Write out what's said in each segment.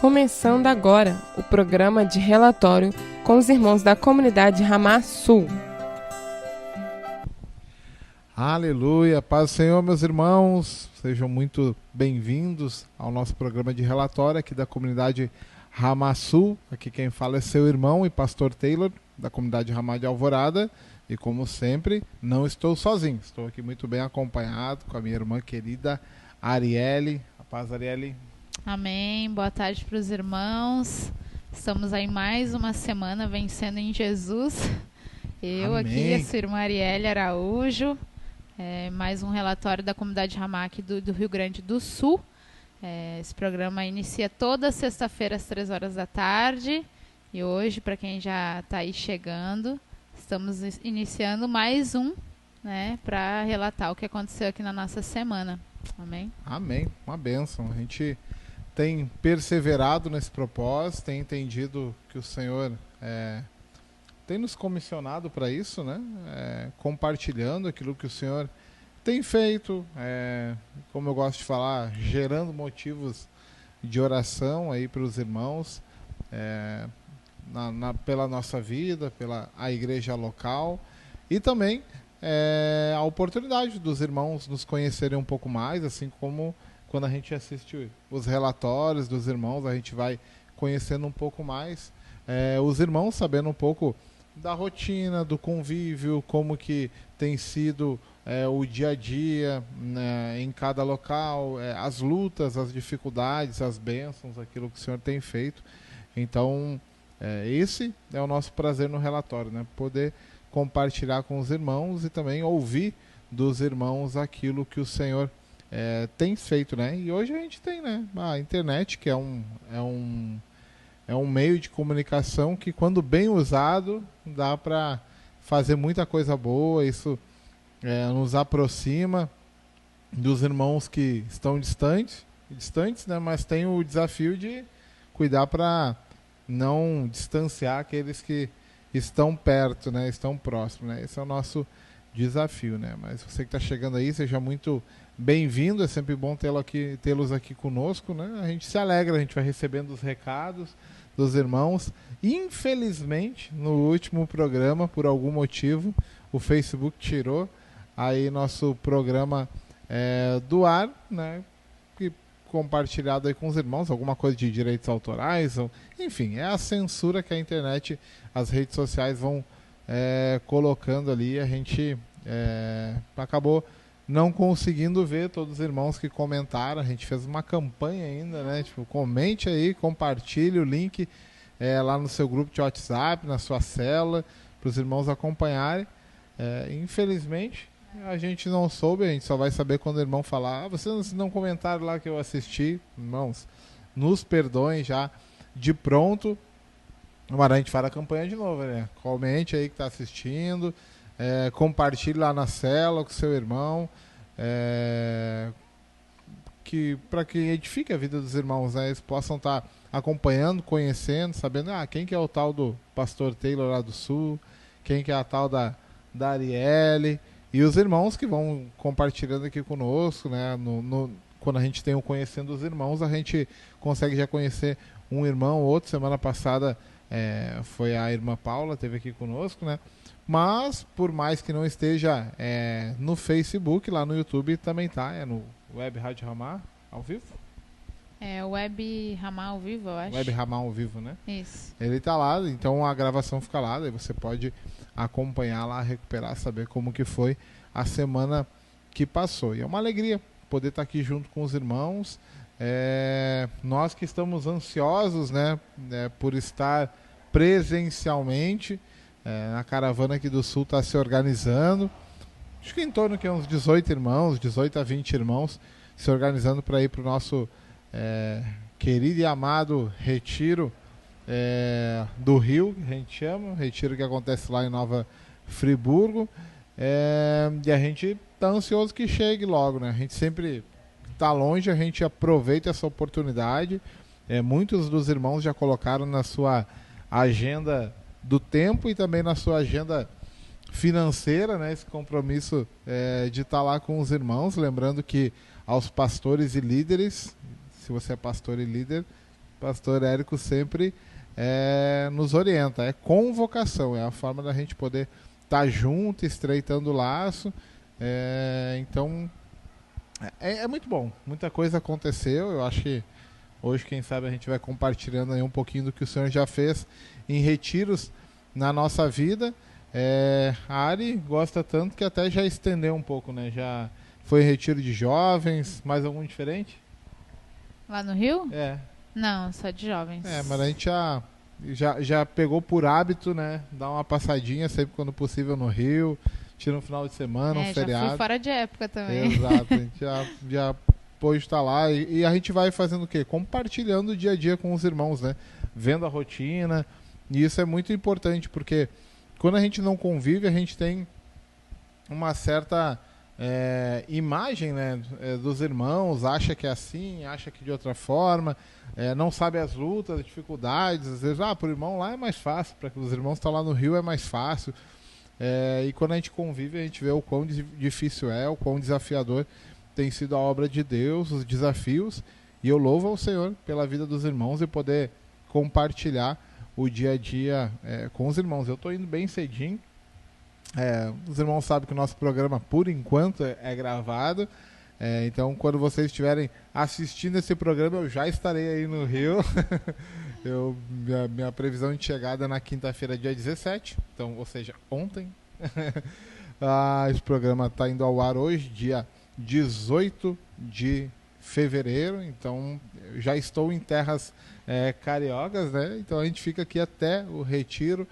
Começando agora o programa de relatório com os irmãos da comunidade Ramá Sul. Aleluia, paz do Senhor, meus irmãos, sejam muito bem-vindos ao nosso programa de relatório aqui da comunidade Ramá Sul. Aqui quem fala é seu irmão e pastor Taylor, da comunidade Ramá de Alvorada, e como sempre, não estou sozinho, estou aqui muito bem acompanhado com a minha irmã querida Arielle. A paz, Arielle. Amém, boa tarde para os irmãos. Estamos aí mais uma semana vencendo em Jesus. Eu Amém. aqui, a sua irmã Arielle Araújo, mais um relatório da comunidade Ramá aqui do Rio Grande do Sul. Esse programa inicia toda sexta-feira às 3 horas da tarde. E hoje, para quem já está aí chegando, estamos iniciando mais um, para relatar o que aconteceu aqui na nossa semana. Amém? Amém, uma bênção. A gente tem perseverado nesse propósito, tem entendido que o Senhor tem nos comissionado para isso, né? Compartilhando aquilo que o Senhor tem feito, como eu gosto de falar, gerando motivos de oração aí para os irmãos, pela nossa vida, pela a igreja local, e também a oportunidade dos irmãos nos conhecerem um pouco mais, assim como quando a gente assiste os relatórios dos irmãos, a gente vai conhecendo um pouco mais os irmãos, sabendo um pouco da rotina, do convívio, como que tem sido o dia a dia, né, em cada local, as lutas, as dificuldades, as bênçãos, aquilo que o Senhor tem feito. Então, esse é o nosso prazer no relatório, né? Poder compartilhar com os irmãos e também ouvir dos irmãos aquilo que o Senhor tem feito, né? E hoje a gente tem, né, a internet, que é um meio de comunicação que, quando bem usado, dá para fazer muita coisa boa. Isso nos aproxima dos irmãos que estão distantes, né? Mas tem o desafio de cuidar para não distanciar aqueles que estão perto, né? Estão próximos, né? Esse é o nosso desafio, né? Mas você que está chegando aí, seja muito bem-vindo. É sempre bom tê-los aqui conosco, né? A gente se alegra, a gente vai recebendo os recados dos irmãos. Infelizmente, no último programa, por algum motivo, o Facebook tirou aí nosso programa do ar, né? Compartilhado aí com os irmãos, alguma coisa de direitos autorais, enfim, é a censura que a internet, as redes sociais vão colocando ali. A gente acabou não conseguindo ver todos os irmãos que comentaram. A gente fez uma campanha ainda, né? Tipo, comente aí, compartilhe o link lá no seu grupo de WhatsApp, na sua célula, para os irmãos acompanharem. Infelizmente, a gente não soube, a gente só vai saber quando o irmão falar: vocês não comentaram lá que eu assisti. Irmãos, nos perdoem já de pronto, mas a gente faz a campanha de novo, né? Comente aí que está assistindo, compartilhe lá na célula com seu irmão, para que edifique a vida dos irmãos, né? Eles possam estar acompanhando, conhecendo, sabendo quem que é o tal do pastor Taylor lá do Sul, quem que é a tal da Arielle. E os irmãos que vão compartilhando aqui conosco, né? Quando a gente tem o Conhecendo os Irmãos, a gente consegue já conhecer um irmão ou outro. Semana passada foi a irmã Paula, esteve aqui conosco, né? Mas, por mais que não esteja no Facebook, lá no YouTube também tá, no Web Rádio Ramá, ao vivo? Web Ramá ao vivo, eu acho. Web Ramá ao vivo, né? Isso. Ele tá lá, então a gravação fica lá, daí você pode acompanhar lá, recuperar, saber como que foi a semana que passou. E é uma alegria poder estar aqui junto com os irmãos. Nós que estamos ansiosos, né, por estar presencialmente. A caravana aqui do Sul está se organizando. Acho que em torno de uns 18 irmãos, 18 a 20 irmãos, se organizando para ir para o nosso querido e amado retiro do Rio, que a gente chama, retiro que acontece lá em Nova Friburgo, e a gente está ansioso que chegue logo, né? A gente sempre está longe, a gente aproveita essa oportunidade. Muitos dos irmãos já colocaram na sua agenda do tempo e também na sua agenda financeira, né? Esse compromisso de estar lá com os irmãos, lembrando que aos pastores e líderes, se você é pastor e líder, pastor Érico sempre nos orienta. É convocação, é a forma da gente poder estar junto, estreitando o laço. Então, é muito bom. Muita coisa aconteceu. Eu acho que hoje, quem sabe, a gente vai compartilhando aí um pouquinho do que o Senhor já fez em retiros na nossa vida. A Ari gosta tanto que até já estendeu um pouco, né? Já foi em retiro de jovens, mais algum diferente? Lá no Rio? É. Não, só de jovens. Mas a gente já pegou por hábito, né? Dar uma passadinha sempre quando possível no Rio, tira um final de semana, um feriado. Já fui fora de época também. Exato, a gente já pôde estar lá e a gente vai fazendo o quê? Compartilhando o dia a dia com os irmãos, né? Vendo a rotina, e isso é muito importante, porque quando a gente não convive, a gente tem uma certa imagem, né, dos irmãos, acha que é assim, acha que de outra forma, não sabe as lutas, as dificuldades, às vezes, para o irmão lá é mais fácil, para os irmãos que estão lá no Rio é mais fácil, e quando a gente convive, a gente vê o quão difícil o quão desafiador tem sido a obra de Deus, os desafios, e eu louvo ao Senhor pela vida dos irmãos e poder compartilhar o dia a dia com os irmãos. Eu estou indo bem cedinho. Os irmãos sabem que o nosso programa, por enquanto, é gravado. Então, quando vocês estiverem assistindo esse programa, eu já estarei aí no Rio. Minha previsão de chegada é na quinta-feira, dia 17. Então, ou seja, ontem. Esse programa está indo ao ar hoje, dia 18 de fevereiro. Então, eu já estou em terras cariocas, né? Então, a gente fica aqui até o retiro,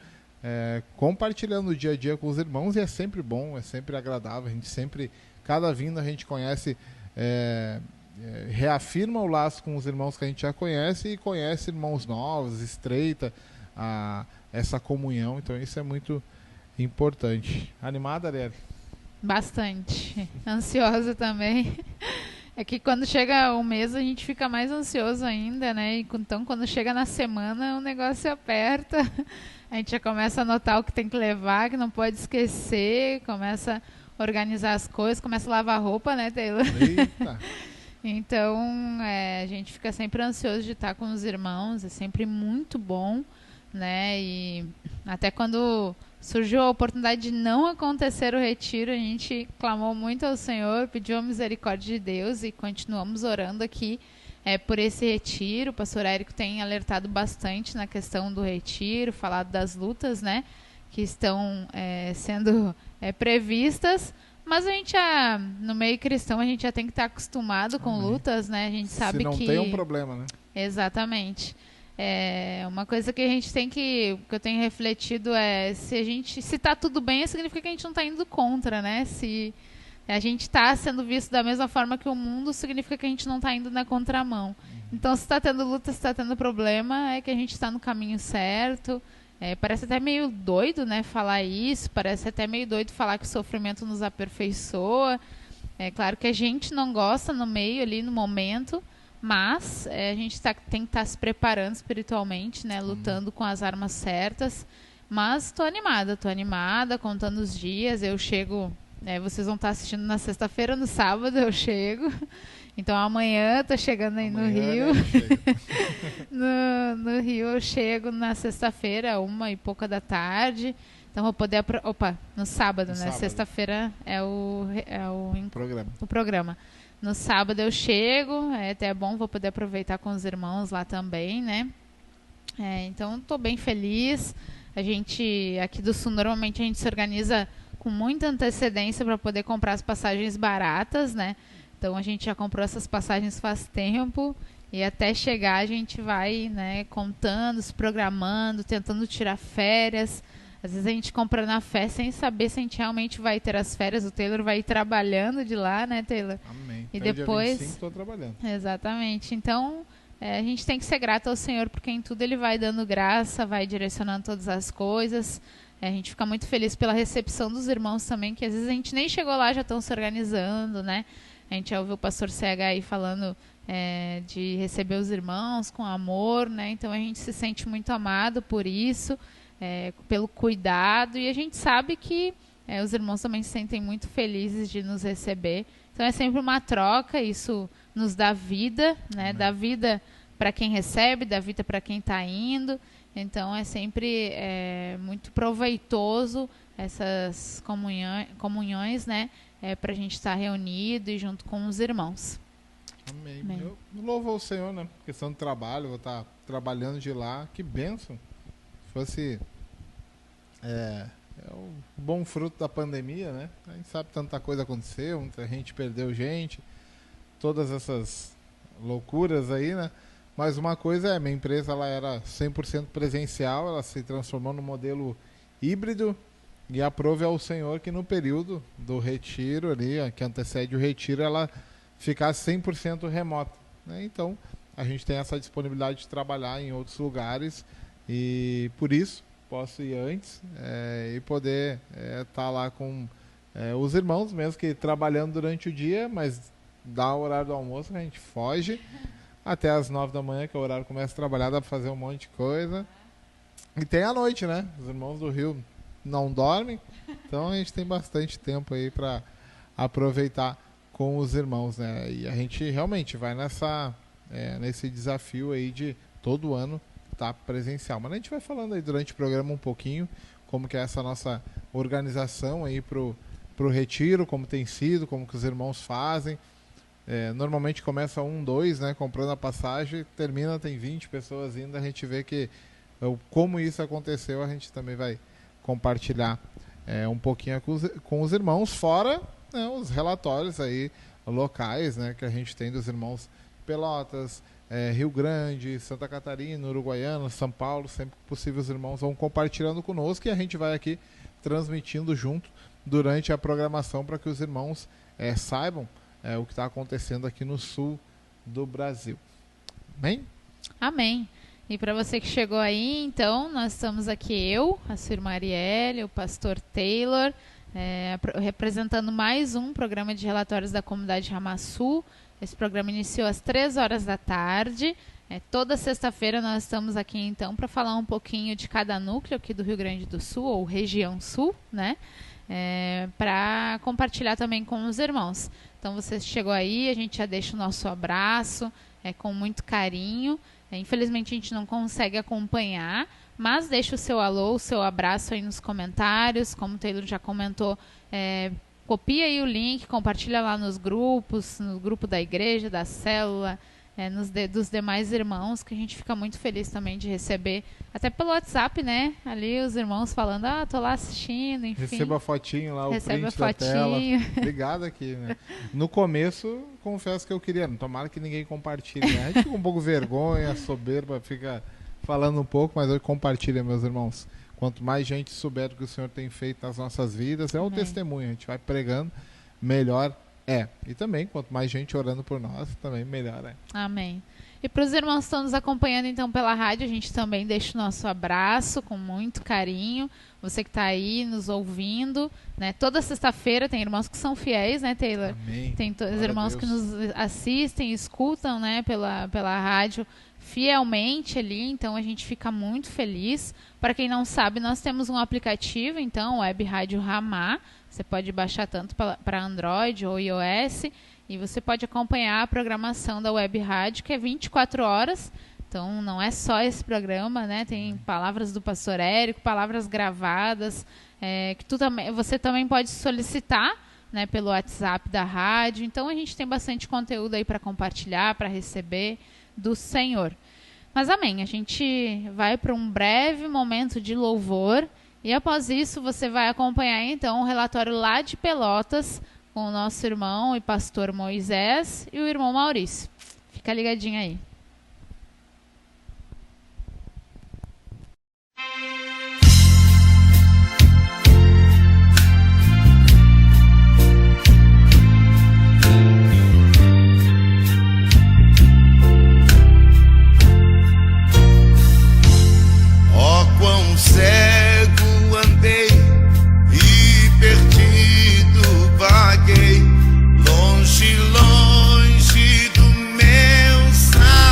compartilhando o dia a dia com os irmãos, e é sempre bom, é sempre agradável. A gente sempre, cada vinda a gente conhece, reafirma o laço com os irmãos que a gente já conhece, e conhece irmãos novos, estreita essa comunhão. Então isso é muito importante. Animada, Arielle? Bastante. Ansiosa também. É que quando chega o mês a gente fica mais ansioso ainda, né? Então quando chega na semana o negócio aperta. A gente já começa a anotar o que tem que levar, que não pode esquecer, começa a organizar as coisas, começa a lavar roupa, né, Taylor? Eita! Então, a gente fica sempre ansioso de estar com os irmãos, é sempre muito bom, né? E até quando surgiu a oportunidade de não acontecer o retiro, a gente clamou muito ao Senhor, pediu a misericórdia de Deus e continuamos orando aqui por esse retiro. O pastor Érico tem alertado bastante na questão do retiro, falado das lutas, né, que estão sendo previstas, mas a gente no meio cristão a gente já tem que estar acostumado com lutas, né? A gente sabe que... Se não tem um problema, né? Exatamente. Uma coisa que a gente tem que eu tenho refletido se tá tudo bem, significa que a gente não está indo contra, né? Se a gente está sendo visto da mesma forma que o mundo, significa que a gente não está indo na contramão. Então, se está tendo luta, se está tendo problema, é que a gente está no caminho certo. Parece até meio doido, né, falar isso, parece até meio doido falar que o sofrimento nos aperfeiçoa. É claro que a gente não gosta no meio ali, no momento, mas a gente tem que estar se preparando espiritualmente, né, lutando com as armas certas. Mas estou animada, contando os dias. Eu chego, vocês vão estar assistindo na sexta-feira, no sábado eu chego. Então amanhã estou chegando aí no Rio. No Rio eu chego na sexta-feira, 1h pouca da tarde. Então vou poder... no sábado, né? Sexta-feira é o programa. No sábado eu chego, até bom, vou poder aproveitar com os irmãos lá também, né? Então estou bem feliz. A gente, aqui do Sul, normalmente a gente se organiza com muita antecedência para poder comprar as passagens baratas, né? Então a gente já comprou essas passagens faz tempo e até chegar a gente vai, né, contando, se programando, tentando tirar férias. Às vezes a gente compra na fé sem saber se a gente realmente vai ter as férias. O Taylor vai ir trabalhando de lá, né, Taylor? Amém. E depois... Dia 25 estou trabalhando. Exatamente. Então a gente tem que ser grato ao Senhor, porque em tudo Ele vai dando graça, vai direcionando todas as coisas. A gente fica muito feliz pela recepção dos irmãos também, que às vezes a gente nem chegou lá, já estão se organizando, né? A gente já ouviu o pastor CH aí falando de receber os irmãos com amor, né? Então a gente se sente muito amado por isso, pelo cuidado, e a gente sabe que os irmãos também se sentem muito felizes de nos receber. Então é sempre uma troca, isso nos dá vida, né? Dá vida para quem recebe, da vida para quem está indo. Então é sempre muito proveitoso essas comunhões, né? Para a gente estar reunido e junto com os irmãos. Amém. Amém. Eu louvo ao Senhor, né? Questão de trabalho, vou estar trabalhando de lá. Que bênção. Se fosse o bom fruto da pandemia, né? A gente sabe que tanta coisa aconteceu, muita gente perdeu gente, todas essas loucuras aí, né? Mas uma coisa minha empresa ela era 100% presencial, ela se transformou no modelo híbrido e aprove ao Senhor que no período do retiro ali, que antecede o retiro, ela ficasse 100% remota, né? Então, a gente tem essa disponibilidade de trabalhar em outros lugares e por isso posso ir antes e poder estar lá com os irmãos, mesmo que trabalhando durante o dia, mas dá o horário do almoço, a gente foge até as 9 da manhã, que é o horário que começa a trabalhar, dá para fazer um monte de coisa. E tem a noite, né? Os irmãos do Rio não dormem, então a gente tem bastante tempo aí para aproveitar com os irmãos, né? E a gente realmente vai nesse desafio aí de todo ano estar presencial. Mas a gente vai falando aí durante o programa um pouquinho como que é essa nossa organização aí pro retiro, como tem sido, como que os irmãos fazem. Normalmente começa 1, 2, né, comprando a passagem, termina, tem 20 pessoas indo, a gente vê que como isso aconteceu, a gente também vai compartilhar um pouquinho com os irmãos, fora, né, os relatórios aí locais, né, que a gente tem dos irmãos Pelotas, Rio Grande, Santa Catarina, Uruguaiana, São Paulo, sempre que possível os irmãos vão compartilhando conosco e a gente vai aqui transmitindo junto durante a programação para que os irmãos saibam o que está acontecendo aqui no sul do Brasil. Amém? Amém. E para você que chegou aí, então, nós estamos aqui a sua irmã Arielle, o pastor Taylor, representando mais um programa de relatórios da comunidade Ramá Sul. Esse programa iniciou às 3 horas da tarde. Toda sexta-feira nós estamos aqui, então, para falar um pouquinho de cada núcleo aqui do Rio Grande do Sul, ou região sul, né? Para compartilhar também com os irmãos. Então, você chegou aí, a gente já deixa o nosso abraço, com muito carinho. Infelizmente, a gente não consegue acompanhar, mas deixa o seu alô, o seu abraço aí nos comentários. Como o Taylor já comentou, copia aí o link, compartilha lá nos grupos, no grupo da igreja, da célula, dos demais irmãos, que a gente fica muito feliz também de receber, até pelo WhatsApp, né? Ali os irmãos falando, tô lá assistindo, enfim. Receba a fotinho lá, o Recebe print da tela. Obrigado aqui, né? No começo, confesso que eu queria, tomara que ninguém compartilhe, né? A gente fica um pouco vergonha, soberba, fica falando um pouco, mas eu compartilho, meus irmãos. Quanto mais gente souber do que o Senhor tem feito nas nossas vidas, o testemunho, a gente vai pregando, melhor E também, quanto mais gente orando por nós, também melhor Amém. E para os irmãos que estão nos acompanhando, então, pela rádio, a gente também deixa o nosso abraço com muito carinho. Você que está aí nos ouvindo, né? Toda sexta-feira tem irmãos que são fiéis, né, Taylor? Amém. Tem os irmãos que nos assistem, escutam, né, pela rádio fielmente ali, então a gente fica muito feliz. Para quem não sabe, nós temos um aplicativo, então, Web Rádio Ramá. Você pode baixar tanto para Android ou iOS e você pode acompanhar a programação da Web Rádio, que é 24 horas. Então, não é só esse programa, né? Tem palavras do pastor Érico, palavras gravadas, que você também pode solicitar, né, pelo WhatsApp da rádio. Então, a gente tem bastante conteúdo aí para compartilhar, para receber do Senhor. Mas amém, a gente vai para um breve momento de louvor. E após isso, você vai acompanhar, então, o relatório lá de Pelotas com o nosso irmão e pastor Moisés e o irmão Maurício. Fica ligadinho aí. Ó, quão cego andei e perdido vaguei, longe, longe do meu Salvador.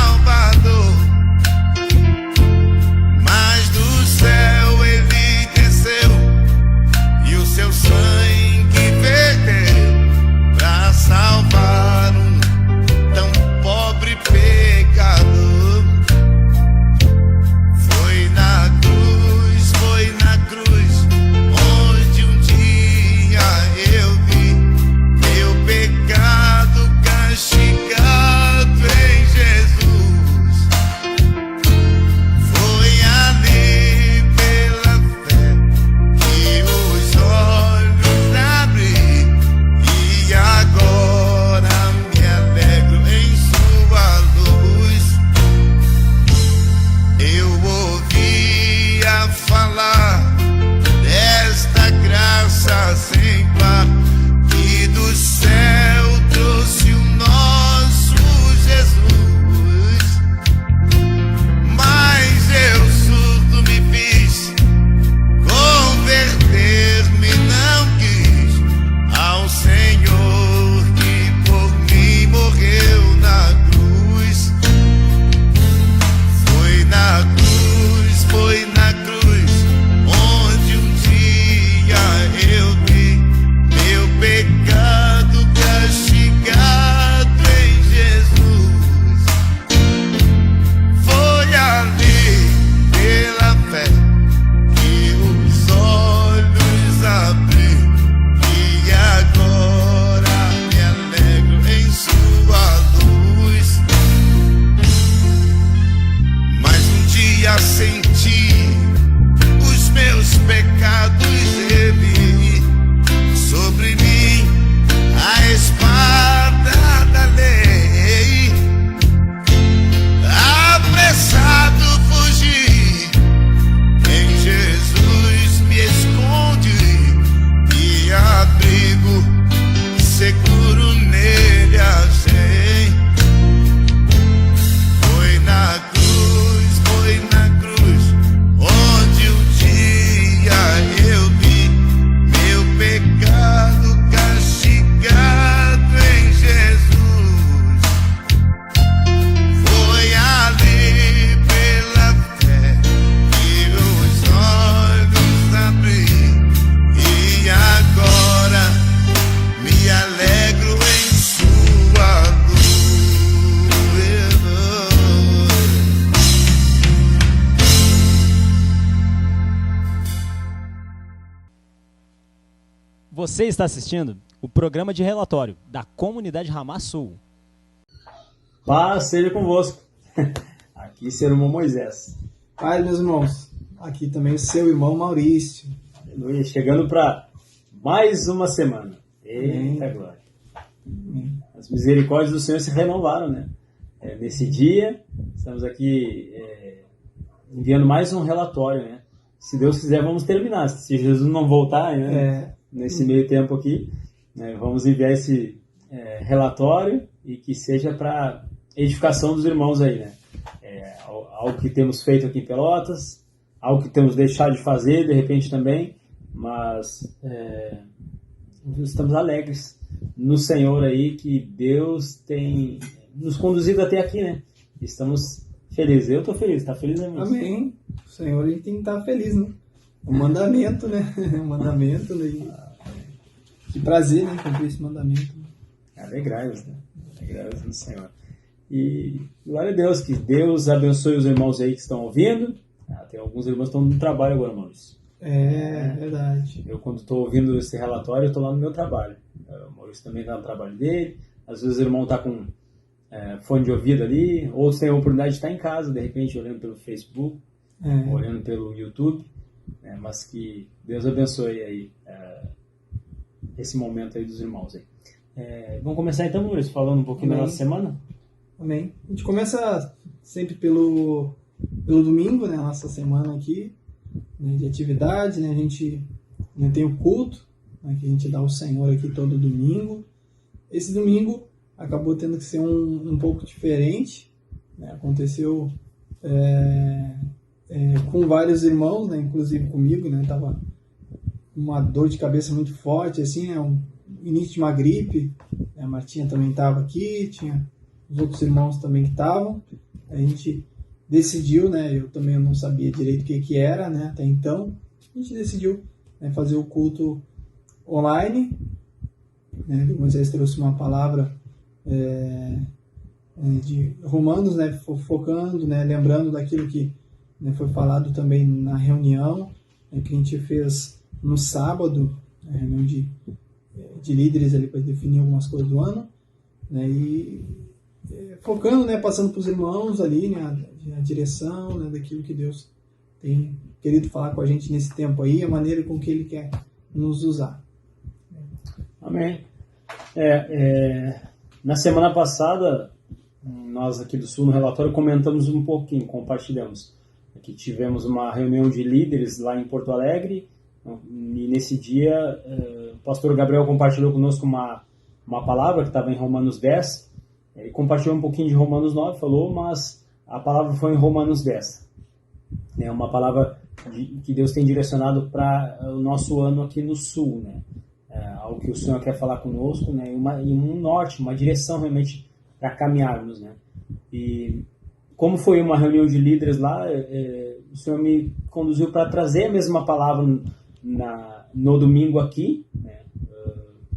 Você está assistindo o programa de relatório da Comunidade Ramá Sul. Paz seja convosco. Aqui seu irmão Moisés. Paz, meus irmãos. Aqui também o seu irmão Maurício. Aleluia. Chegando para mais uma semana. Eita glória. As misericórdias do Senhor se renovaram, né? Nesse dia, estamos aqui enviando mais um relatório, né? Se Deus quiser, vamos terminar. Se Jesus não voltar, né? Nesse meio tempo aqui, né? Vamos enviar esse relatório e que seja para edificação dos irmãos aí, né? Algo que temos feito aqui em Pelotas, algo que temos deixado de fazer, de repente também, mas estamos alegres no Senhor aí, que Deus tem nos conduzido até aqui, né? Estamos felizes. Eu estou feliz, está feliz, né, irmão? Amém. O Senhor, ele tem que estar feliz, né? O mandamento, né? O mandamento, né? Que prazer, né? Cumprir esse mandamento. Alegrai-os, né? Alegrai-os no Senhor. E glória a Deus, que Deus abençoe os irmãos aí que estão ouvindo. Tem alguns irmãos que estão no trabalho agora, Maurício. Verdade. Eu, quando estou ouvindo esse relatório, eu estou lá no meu trabalho. O Maurício também está no trabalho dele. Às vezes o irmão está com fone de ouvido ali, outros têm a oportunidade de estar em casa, de repente olhando pelo Facebook, olhando pelo YouTube. Mas que Deus abençoe aí esse momento aí dos irmãos aí. Vamos começar então, Maurício, falando um pouquinho da nossa semana? Amém. A gente começa sempre pelo domingo, né? Nossa semana aqui, né, de atividade, né? A gente tem o culto, né, que a gente dá ao Senhor aqui todo domingo. Esse domingo acabou tendo que ser um pouco diferente, né? Aconteceu com vários irmãos, né? Inclusive comigo, né? Tava uma dor de cabeça muito forte, assim, né? Um início de uma gripe. A Martinha também estava aqui, tinha os outros irmãos também que estavam. A gente decidiu, né? Eu também não sabia direito o que era, né? Até então, a gente decidiu, né, fazer o culto online. Né? O Moisés trouxe uma palavra de Romanos, né? Focando, né? Lembrando daquilo que, né, foi falado também na reunião, né, que a gente fez no sábado, reunião de líderes ali para definir algumas coisas do ano, né? E focando, né, passando para os irmãos ali, né, a direção, né, daquilo que Deus tem querido falar com a gente nesse tempo aí, a maneira com que Ele quer nos usar. Amém. Na semana passada, nós aqui do Sul, no relatório, comentamos um pouquinho, compartilhamos. Aqui tivemos uma reunião de líderes lá em Porto Alegre, e nesse dia o pastor Gabriel compartilhou conosco uma palavra que estava em Romanos 10. Ele compartilhou um pouquinho de Romanos 9, falou, mas a palavra foi em Romanos 10. É uma palavra que Deus tem direcionado para o nosso ano aqui no Sul, né? Algo que o Senhor quer falar conosco, né? E um norte, uma direção realmente para caminharmos, né? E como foi uma reunião de líderes lá, o Senhor me conduziu para trazer a mesma palavra no domingo aqui, né?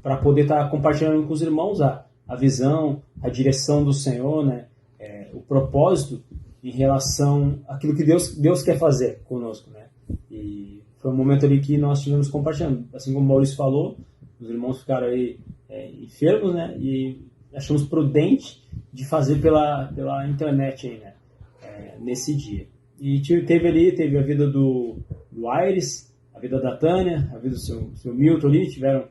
Para poder estar compartilhando com os irmãos a visão, a direção do Senhor, né? O propósito em relação àquilo que Deus quer fazer conosco, né? E foi um momento ali que nós estivemos compartilhando. Assim como o Maurício falou, os irmãos ficaram aí enfermos, né? E achamos prudente de fazer pela internet aí, né? Nesse dia. E teve a vida do Aires, a vida da Tânia, a vida do seu Milton ali, tiveram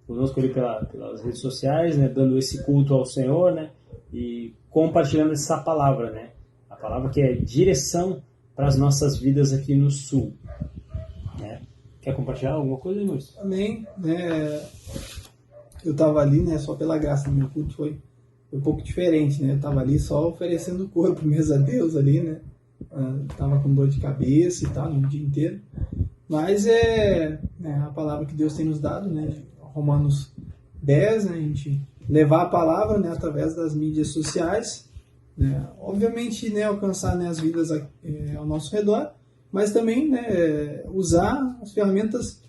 conosco ali pelas redes sociais, né, dando esse culto ao Senhor, né, e compartilhando essa palavra, né, a palavra que é direção para as nossas vidas aqui no Sul. Né. Quer compartilhar alguma coisa, Maurício? Amém. Eu estava ali, né, só pela graça, meu culto foi um pouco diferente, né, eu estava ali só oferecendo o corpo mesmo a Deus ali, né, estava com dor de cabeça e tal, no dia inteiro, mas a palavra que Deus tem nos dado, né, Romanos 10, né, a gente levar a palavra, né, através das mídias sociais, né, obviamente, né, alcançar, né, as vidas ao nosso redor, mas também, né, usar as ferramentas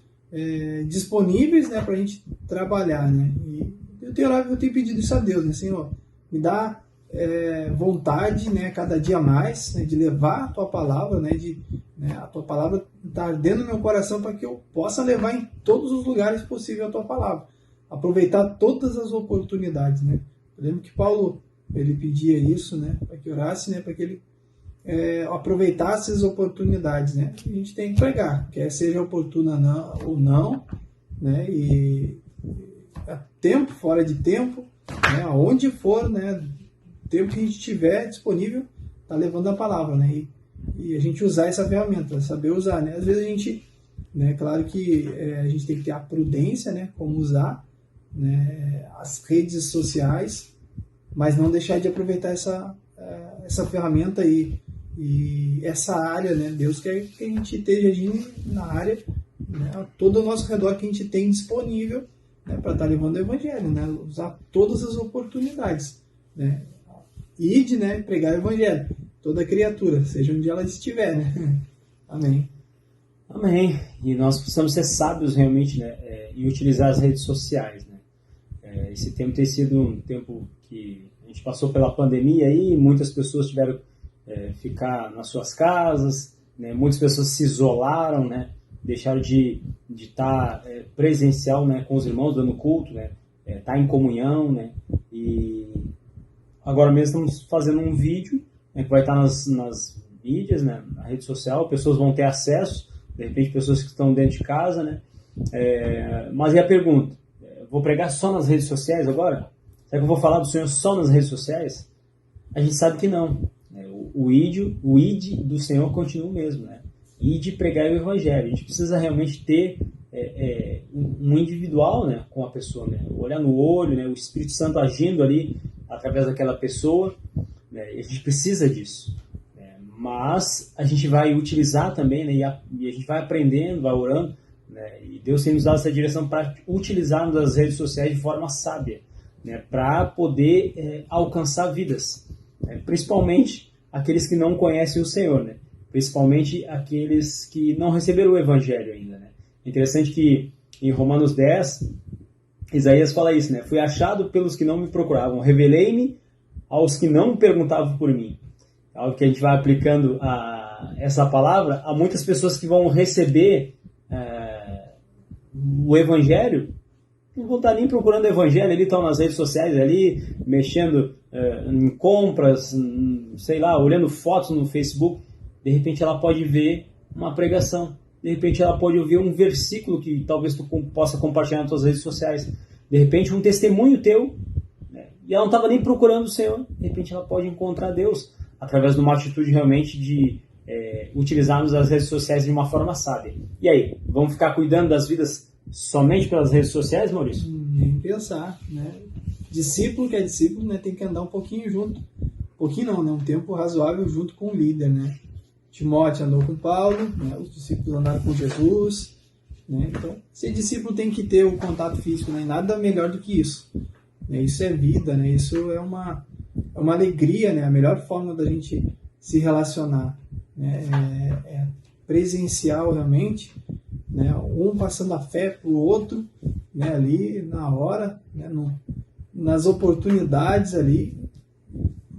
disponíveis, né, para a gente trabalhar, né, e eu tenho pedido isso a Deus, né, Senhor, me dá vontade, né, cada dia mais, né, de levar a tua palavra, né, a tua palavra está ardendo no meu coração para que eu possa levar em todos os lugares possível a tua palavra, aproveitar todas as oportunidades, né. Eu lembro que Paulo, ele pedia isso, né, para que orasse, né, para que ele aproveitasse as oportunidades, né, que a gente tem que pregar, quer seja oportuna ou não, né, e tempo, fora de tempo, né, aonde for, né, tempo que a gente tiver disponível, tá levando a palavra, né, e a gente usar essa ferramenta, saber usar, né, às vezes a gente, né, claro que a gente tem que ter a prudência, né, como usar, né, as redes sociais, mas não deixar de aproveitar essa ferramenta e essa área, né, Deus quer que a gente esteja agindo na área, né, todo ao nosso redor que a gente tem disponível, né, para estar levando o evangelho, né, usar todas as oportunidades, né, ide, né, pregar o evangelho, toda criatura, seja onde ela estiver, né, amém. Amém, e nós precisamos ser sábios realmente, né, e utilizar as redes sociais, né, esse tempo tem sido um tempo que a gente passou pela pandemia aí, muitas pessoas tiveram ficar nas suas casas, né, muitas pessoas se isolaram, né, deixaram de estar presencial, né, com os irmãos, dando culto, né, estar em comunhão, né, e agora mesmo estamos fazendo um vídeo, né, que vai estar nas mídias, né, na rede social, pessoas vão ter acesso, de repente pessoas que estão dentro de casa, né, mas e a pergunta, vou pregar só nas redes sociais agora? Será que eu vou falar do Senhor só nas redes sociais? A gente sabe que não. O id do Senhor continua o mesmo, né? Id pregar o evangelho. A gente precisa realmente ter um individual, né, com a pessoa, né? Olhar no olho, né, o Espírito Santo agindo ali através daquela pessoa, né? E a gente precisa disso, né? Mas a gente vai utilizar também, né, e a gente vai aprendendo, vai orando, né? E Deus tem nos dado essa direção para utilizarmos as redes sociais de forma sábia, né, para poder alcançar vidas, né? Principalmente aqueles que não conhecem o Senhor, né? Principalmente aqueles que não receberam o Evangelho ainda, né? Interessante que em Romanos 10, Isaías fala isso, né? Fui achado pelos que não me procuravam, revelei-me aos que não me perguntavam por mim. Algo que a gente vai aplicando essa palavra a muitas pessoas que vão receber o Evangelho, não vão estar nem procurando o Evangelho, ali estão nas redes sociais, ali mexendo em compras, sei lá, olhando fotos no Facebook. De repente ela pode ver uma pregação, de repente ela pode ouvir um versículo que talvez tu possa compartilhar nas tuas redes sociais, de repente um testemunho teu, né? E ela não estava nem procurando o Senhor, de repente ela pode encontrar Deus através de uma atitude realmente de utilizarmos as redes sociais de uma forma sábia. E aí, vamos ficar cuidando das vidas somente pelas redes sociais, Maurício? Nem pensar, né? Discípulo que é discípulo, né, tem que andar um pouquinho junto. Um pouquinho não, né? Um tempo razoável junto com o líder, né? Timóteo andou com Paulo, né? Os discípulos andaram com Jesus, né? Então, ser discípulo tem que ter o contato físico, né? Nada melhor do que isso, né? Isso é vida, né? Isso é uma alegria, né? A melhor forma da gente se relacionar, né? É presencial realmente, né? Um passando a fé para o outro, né? Ali na hora, né? Nas oportunidades ali,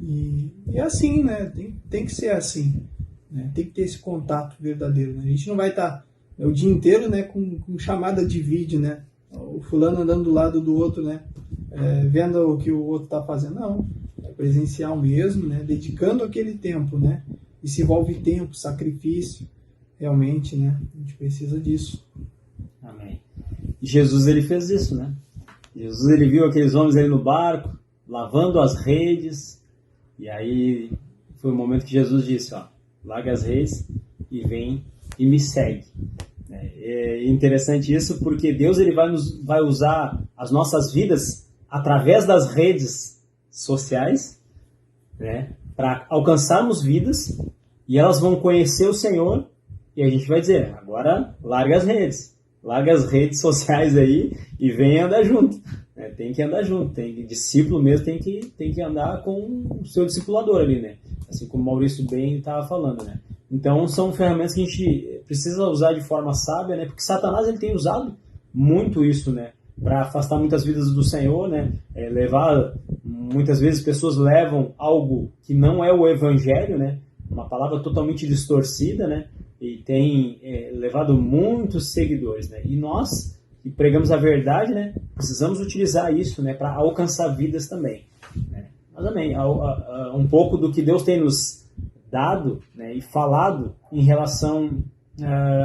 e assim, né? Tem que ser assim, né? Tem que ter esse contato verdadeiro, né? A gente não vai estar o dia inteiro, né, com chamada de vídeo, né? O fulano andando do lado do outro, né? Vendo o que o outro está fazendo. Não, é presencial mesmo, né? Dedicando aquele tempo, né? E se envolve tempo, sacrifício, realmente, né? A gente precisa disso. Amém. Jesus, ele fez isso, né? Jesus, ele viu aqueles homens ali no barco, lavando as redes, e aí foi o momento que Jesus disse, ó, larga as redes e vem e me segue. É interessante isso porque Deus, ele vai usar as nossas vidas através das redes sociais, né, para alcançarmos vidas, e elas vão conhecer o Senhor, e a gente vai dizer, agora larga as redes sociais aí e vem andar junto. Tem que andar junto, discípulo mesmo tem que andar com o seu discipulador ali, né? Assim como o Maurício bem estava falando, né? Então são ferramentas que a gente precisa usar de forma sábia, né? Porque Satanás, ele tem usado muito isso, né? Para afastar muitas vidas do Senhor, né? Levar muitas vezes pessoas levam algo que não é o evangelho, né? Uma palavra totalmente distorcida, né? E tem levado muitos seguidores, né? E nós, que pregamos a verdade, né? Precisamos utilizar isso, né? Para alcançar vidas também, né? Mas também, um pouco do que Deus tem nos dado, né? E falado em relação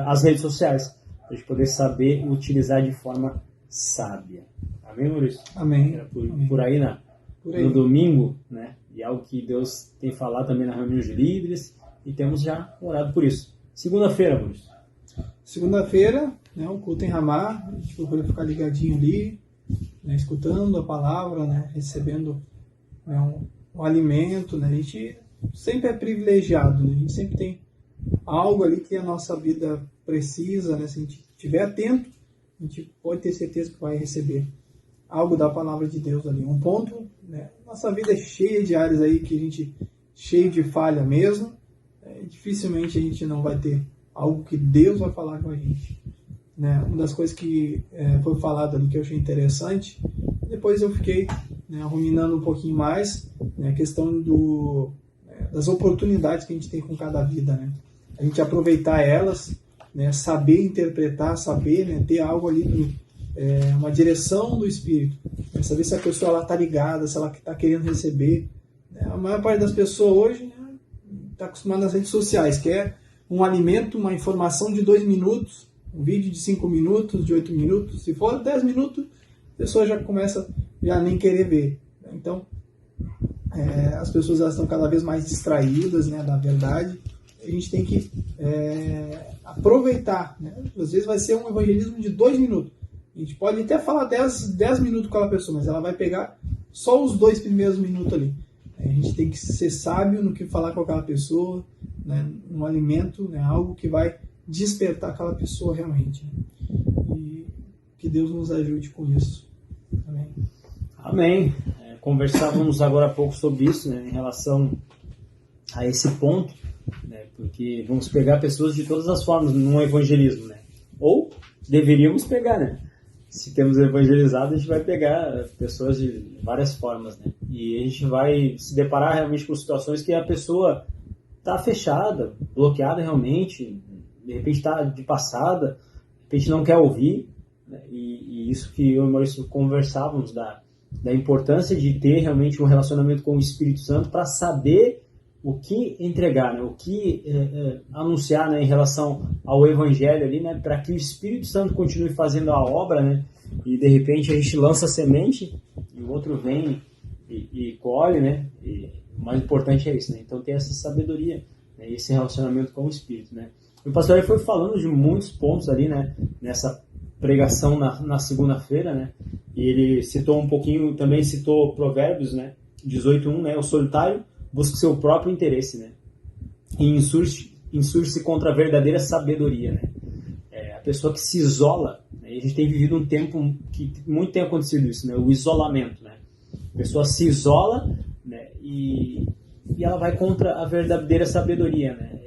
às redes sociais, para a gente poder saber utilizar de forma sábia. Amém, Maurício? Amém. Era Amém. por aí, né? Por aí. No domingo, né? E algo que Deus tem falado também na reunião de líderes, e temos já orado por isso. Segunda-feira, Maurício. Segunda-feira, né, o culto em Ramá, a gente procura ficar ligadinho ali, né, escutando a palavra, né, recebendo, né, um alimento, né, a gente sempre é privilegiado, né, a gente sempre tem algo ali que a nossa vida precisa, né, se a gente estiver atento, a gente pode ter certeza que vai receber algo da palavra de Deus ali. Um ponto, né, nossa vida é cheia de áreas aí que a gente, cheio de falha mesmo, dificilmente a gente não vai ter algo que Deus vai falar com a gente, né? Uma das coisas que foi falado ali que eu achei interessante, depois eu fiquei, né, ruminando um pouquinho mais, né, a questão das oportunidades que a gente tem com cada vida, né? A gente aproveitar elas, né, saber interpretar, saber, né, ter algo ali, uma direção do Espírito, né, saber se a pessoa está ligada, se ela está querendo receber, né? A maior parte das pessoas hoje, né, está acostumado nas redes sociais, quer um alimento, uma informação de 2 minutos, um vídeo de 5 minutos, de 8 minutos, se for 10 minutos, a pessoa já começa a nem querer ver. Então, as pessoas elas estão cada vez mais distraídas, né, da verdade. A gente tem que aproveitar, né? Às vezes vai ser um evangelismo de 2 minutos. A gente pode até falar 10 minutos com aquela pessoa, mas ela vai pegar só os 2 primeiros minutos ali. A gente tem que ser sábio no que falar com aquela pessoa, né, um alimento, né, algo que vai despertar aquela pessoa realmente. E que Deus nos ajude com isso. Amém. Amém. Conversávamos agora há pouco sobre isso, né, em relação a esse ponto, né, porque vamos pegar pessoas de todas as formas no evangelismo, né? Ou deveríamos pegar, né? Se temos evangelizado, a gente vai pegar pessoas de várias formas, né? E a gente vai se deparar realmente com situações que a pessoa está fechada, bloqueada realmente, de repente está de passada, de repente não quer ouvir, né? E isso que eu e o Maurício conversávamos da importância de ter realmente um relacionamento com o Espírito Santo para saber o que entregar, né? O que anunciar, né, em relação ao Evangelho ali, né, para que o Espírito Santo continue fazendo a obra, né? E de repente a gente lança a semente e o outro vem e colhe, né? E o mais importante é isso, né? Então ter essa sabedoria, né, e esse relacionamento com o Espírito, né? O pastor aí foi falando de muitos pontos ali, né, nessa pregação na segunda-feira, né? E ele citou um pouquinho, também citou Provérbios, né, 18:1, né? O solitário busca seu próprio interesse, né? E insurge-se contra a verdadeira sabedoria, né? A pessoa que se isola, né? E a gente tem vivido um tempo que muito tem acontecido isso, né? O isolamento, né? A pessoa se isola, né? E ela vai contra a verdadeira sabedoria, né?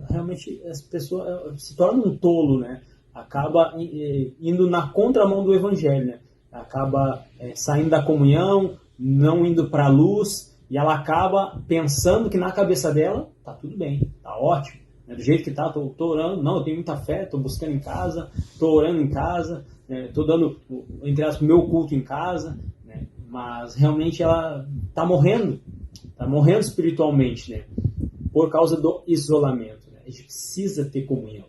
Realmente as pessoas se tornam um tolo, né? Acaba indo na contramão do evangelho, né? Acaba saindo da comunhão, não indo para a luz, e ela acaba pensando que na cabeça dela tá tudo bem, tá ótimo, né? Do jeito que tá, tô orando, não, eu tenho muita fé, tô buscando em casa, tô orando em casa, né? Tô dando, entre aspas, meu culto em casa, né? Mas realmente ela tá morrendo espiritualmente, né? Por causa do isolamento, né? A gente precisa ter comunhão,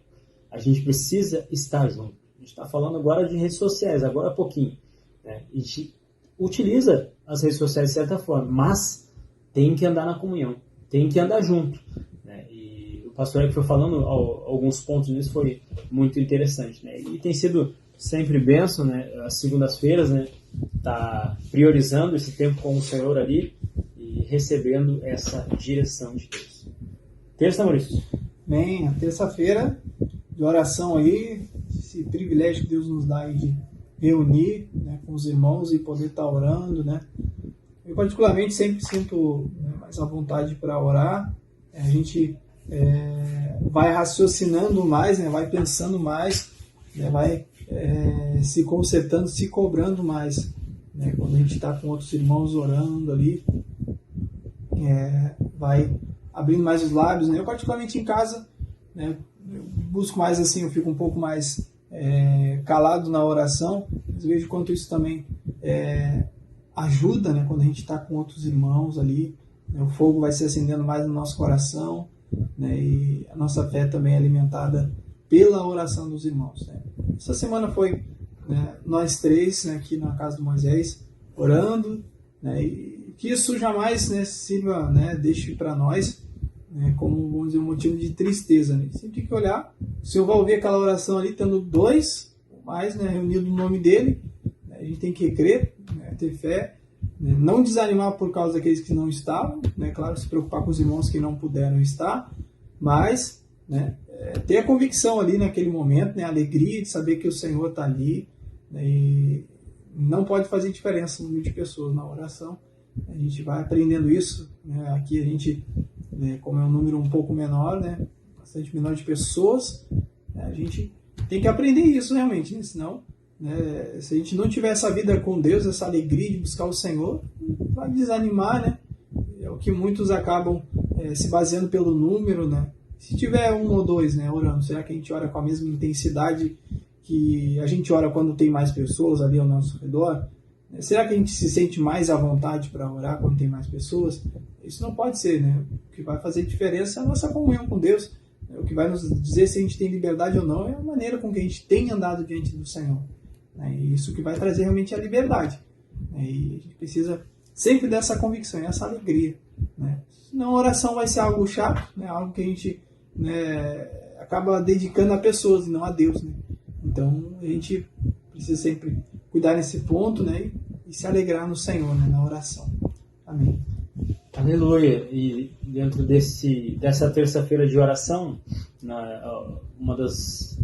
a gente precisa estar junto. A gente está falando agora de redes sociais, agora há pouquinho, né? A gente utiliza as redes sociais de certa forma, mas tem que andar na comunhão, tem que andar junto, né? E o pastor que foi falando alguns pontos nisso foi muito interessante, né? E tem sido sempre bênção, né? As segundas-feiras, né? Tá priorizando esse tempo com o Senhor ali e recebendo essa direção de Deus. Terça, Maurício. Bem, a terça-feira de oração aí, esse privilégio que Deus nos dá aí de reunir, né, com os irmãos e poder estar orando, né? Eu particularmente sempre sinto, né, mais à vontade para orar. A gente vai raciocinando mais, né, vai pensando mais, né, vai se consertando, se cobrando mais, né? Quando a gente está com outros irmãos orando ali, vai abrindo mais os lábios, né? Eu particularmente em casa, né, eu busco mais assim, eu fico um pouco mais calado na oração, mas vejo quanto isso também ajuda, né? Quando a gente está com outros irmãos ali, né? O fogo vai se acendendo mais no nosso coração, né? E a nossa fé também é alimentada pela oração dos irmãos, né? Essa semana foi, né, nós três, né, aqui na casa do Moisés orando, né? E que isso jamais, né, sirva, né, deixe para nós, né, como, vamos dizer, um motivo de tristeza, né? Sempre tem que olhar, o Senhor vai ouvir aquela oração ali, tendo dois ou mais, né, reunidos no nome dele, né? A gente tem que crer, né, ter fé, né? Não desanimar por causa daqueles que não estavam, né? Claro, se preocupar com os irmãos que não puderam estar, mas, né, ter a convicção ali naquele momento, né, a alegria de saber que o Senhor está ali, né, e não pode fazer diferença no número de pessoas na oração. A gente vai aprendendo isso, né? Aqui a gente, né, como é um número um pouco menor, né, bastante menor de pessoas, né, a gente tem que aprender isso realmente, né? Senão, né, se a gente não tiver essa vida com Deus, essa alegria de buscar o Senhor, vai desanimar, né? É o que muitos acabam se baseando pelo número, né? Se tiver um ou dois, né, orando, será que a gente ora com a mesma intensidade que a gente ora quando tem mais pessoas ali ao nosso redor? Será que a gente se sente mais à vontade para orar quando tem mais pessoas? Isso não pode ser, né? O que vai fazer diferença é a nossa comunhão com Deus. O que vai nos dizer se a gente tem liberdade ou não é a maneira com que a gente tem andado diante do Senhor. E isso que vai trazer realmente a liberdade. E a gente precisa sempre dessa convicção, essa alegria, né? Senão a oração vai ser algo chato, né? Algo que a gente, né, acaba dedicando a pessoas e não a Deus, né? Então a gente precisa sempre cuidar nesse ponto, né, e se alegrar no Senhor, né, na oração. Amém. Aleluia. E dentro dessa terça-feira de oração, uma das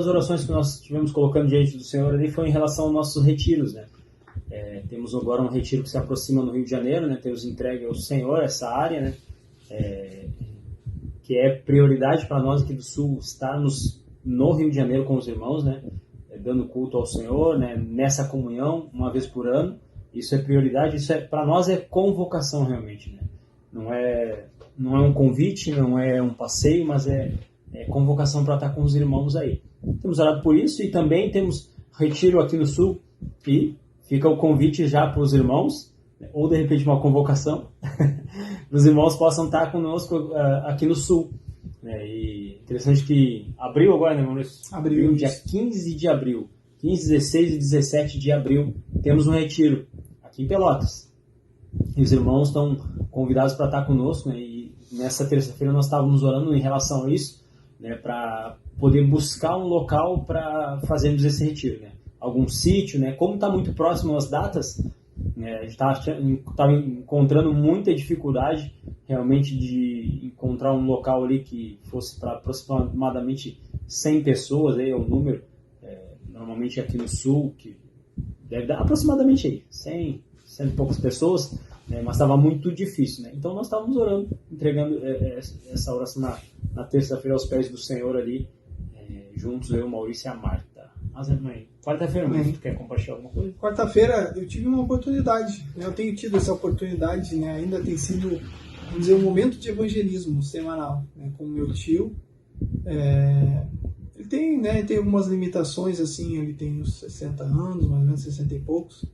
orações que nós estivemos colocando diante do Senhor ali foi em relação aos nossos retiros, né? Temos agora um retiro que se aproxima no Rio de Janeiro, né? Temos entregue ao Senhor essa área, né? Que é prioridade para nós aqui do Sul, estarmos no Rio de Janeiro com os irmãos, né? Dando culto ao Senhor, né? Nessa comunhão, uma vez por ano. Isso é prioridade, isso para nós é convocação realmente, né? Não é um convite, não é um passeio, mas é convocação para estar com os irmãos aí. Temos orado por isso e também temos retiro aqui no Sul e fica o convite já para os irmãos, ou de repente uma convocação, os irmãos possam estar conosco aqui no Sul. E interessante que abril agora, né, Maurício? Abril, dia 15 de abril. 15, 16 e 17 de abril temos um retiro aqui em Pelotas. E os irmãos estão convidados para estar conosco, né? E nessa terça-feira nós estávamos orando em relação a isso, né, para poder buscar um local para fazermos esse retiro, né? Algum sítio, né? Como está muito próximo as datas, né, a gente estava encontrando muita dificuldade realmente de encontrar um local ali que fosse para aproximadamente 100 pessoas, aí é o número, normalmente aqui no Sul, que deve dar aproximadamente aí, 100 e poucas pessoas, né, mas estava muito difícil, né? Então nós estávamos orando, entregando essa oração na terça-feira aos pés do Senhor ali, juntos, eu, o Maurício e a Marta. Mas, mãe, quarta-feira, tu quer compartilhar alguma coisa? Quarta-feira eu tive uma oportunidade, né? Eu tenho tido essa oportunidade, né? Ainda tem sido, vamos dizer, um momento de evangelismo semanal, né? Com o meu tio. Ele tem, né? Tem algumas limitações, assim, ele tem uns 60 anos, mais ou menos 60 e poucos.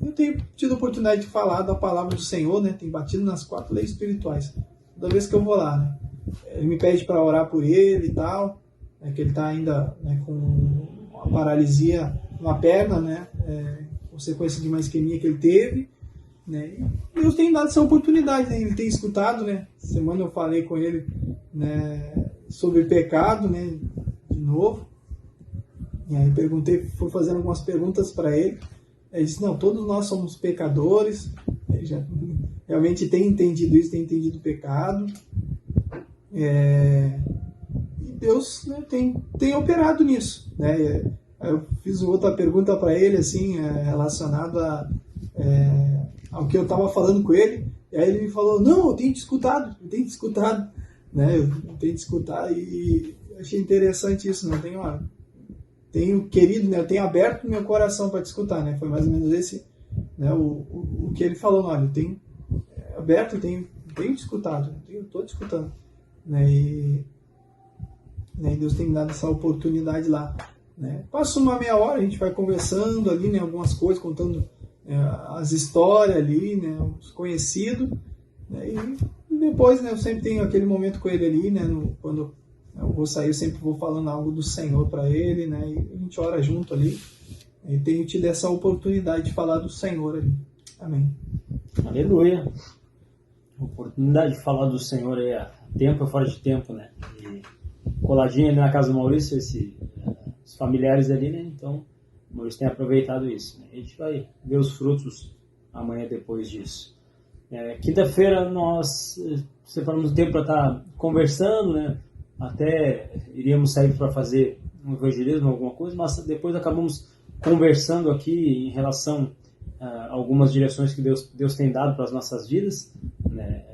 Eu tenho tido a oportunidade de falar da palavra do Senhor, né? Tem batido nas 4 leis espirituais toda vez que eu vou lá, né? Ele me pede para orar por ele e tal, que ele está ainda, né, com uma paralisia na perna, né? Consequência de uma isquemia que ele teve, né? E Deus tem dado essa oportunidade, né? Ele tem escutado, né? Semana eu falei com ele, né, sobre pecado, né? De novo. E aí fui fazendo algumas perguntas para ele. Ele disse, não, todos nós somos pecadores. Ele já realmente tem entendido isso, tem entendido o pecado. E Deus, né, tem operado nisso, né? Eu fiz outra pergunta para ele, assim, relacionada ao que eu estava falando com ele. E aí ele me falou, não, eu tenho te escutado, né? Eu tenho te escutar e achei interessante isso, né? tenho querido, né, eu tenho aberto meu coração para te escutar, né? Foi mais ou menos esse, né, o que ele falou, olha, eu tenho aberto, tenho te escutado, estou te escutando, né? E Deus tem me dado essa oportunidade lá, né? Passa uma meia hora, a gente vai conversando ali, né, algumas coisas, contando as histórias ali, né, os conhecidos, né, e depois, né, eu sempre tenho aquele momento com ele ali, né, quando eu vou sair, eu sempre vou falando algo do Senhor para ele, né, e a gente ora junto ali, e tenho tido essa oportunidade de falar do Senhor ali. Amém. Aleluia. Oportunidade de falar do Senhor aí a tempo e fora de tempo, né? E coladinho ali na casa do Maurício, os familiares ali, né? Então, o Maurício tem aproveitado isso, né? A gente vai ver os frutos amanhã depois disso. Quinta-feira nós separamos um tempo para estar conversando, né? Até iríamos sair para fazer um evangelismo, alguma coisa, mas depois acabamos conversando aqui em relação a algumas direções que Deus tem dado para as nossas vidas, né?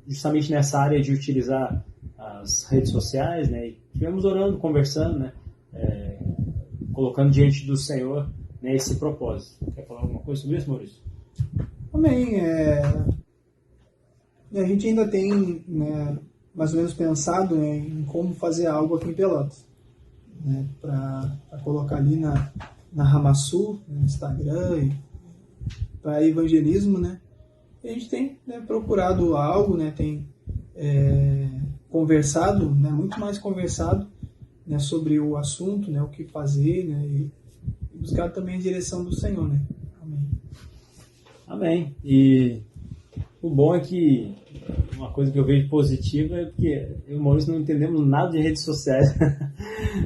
Justamente nessa área de utilizar as redes sociais, né? E estivemos orando, conversando, né? Colocando diante do Senhor, né, esse propósito. Quer falar alguma coisa sobre isso, Maurício? Amém. A gente ainda tem, né, mais ou menos pensado, né, em como fazer algo aqui em Pelotas, né, para colocar ali na Ramassul, no Instagram, e para evangelismo, né? E a gente tem, né, procurado algo, né, tem conversado, né, muito mais conversado, né, sobre o assunto, né, o que fazer, né, e buscar também a direção do Senhor, né? Amém. Amém. E o bom é que uma coisa que eu vejo positiva é porque eu e o Maurício não entendemos nada de redes sociais.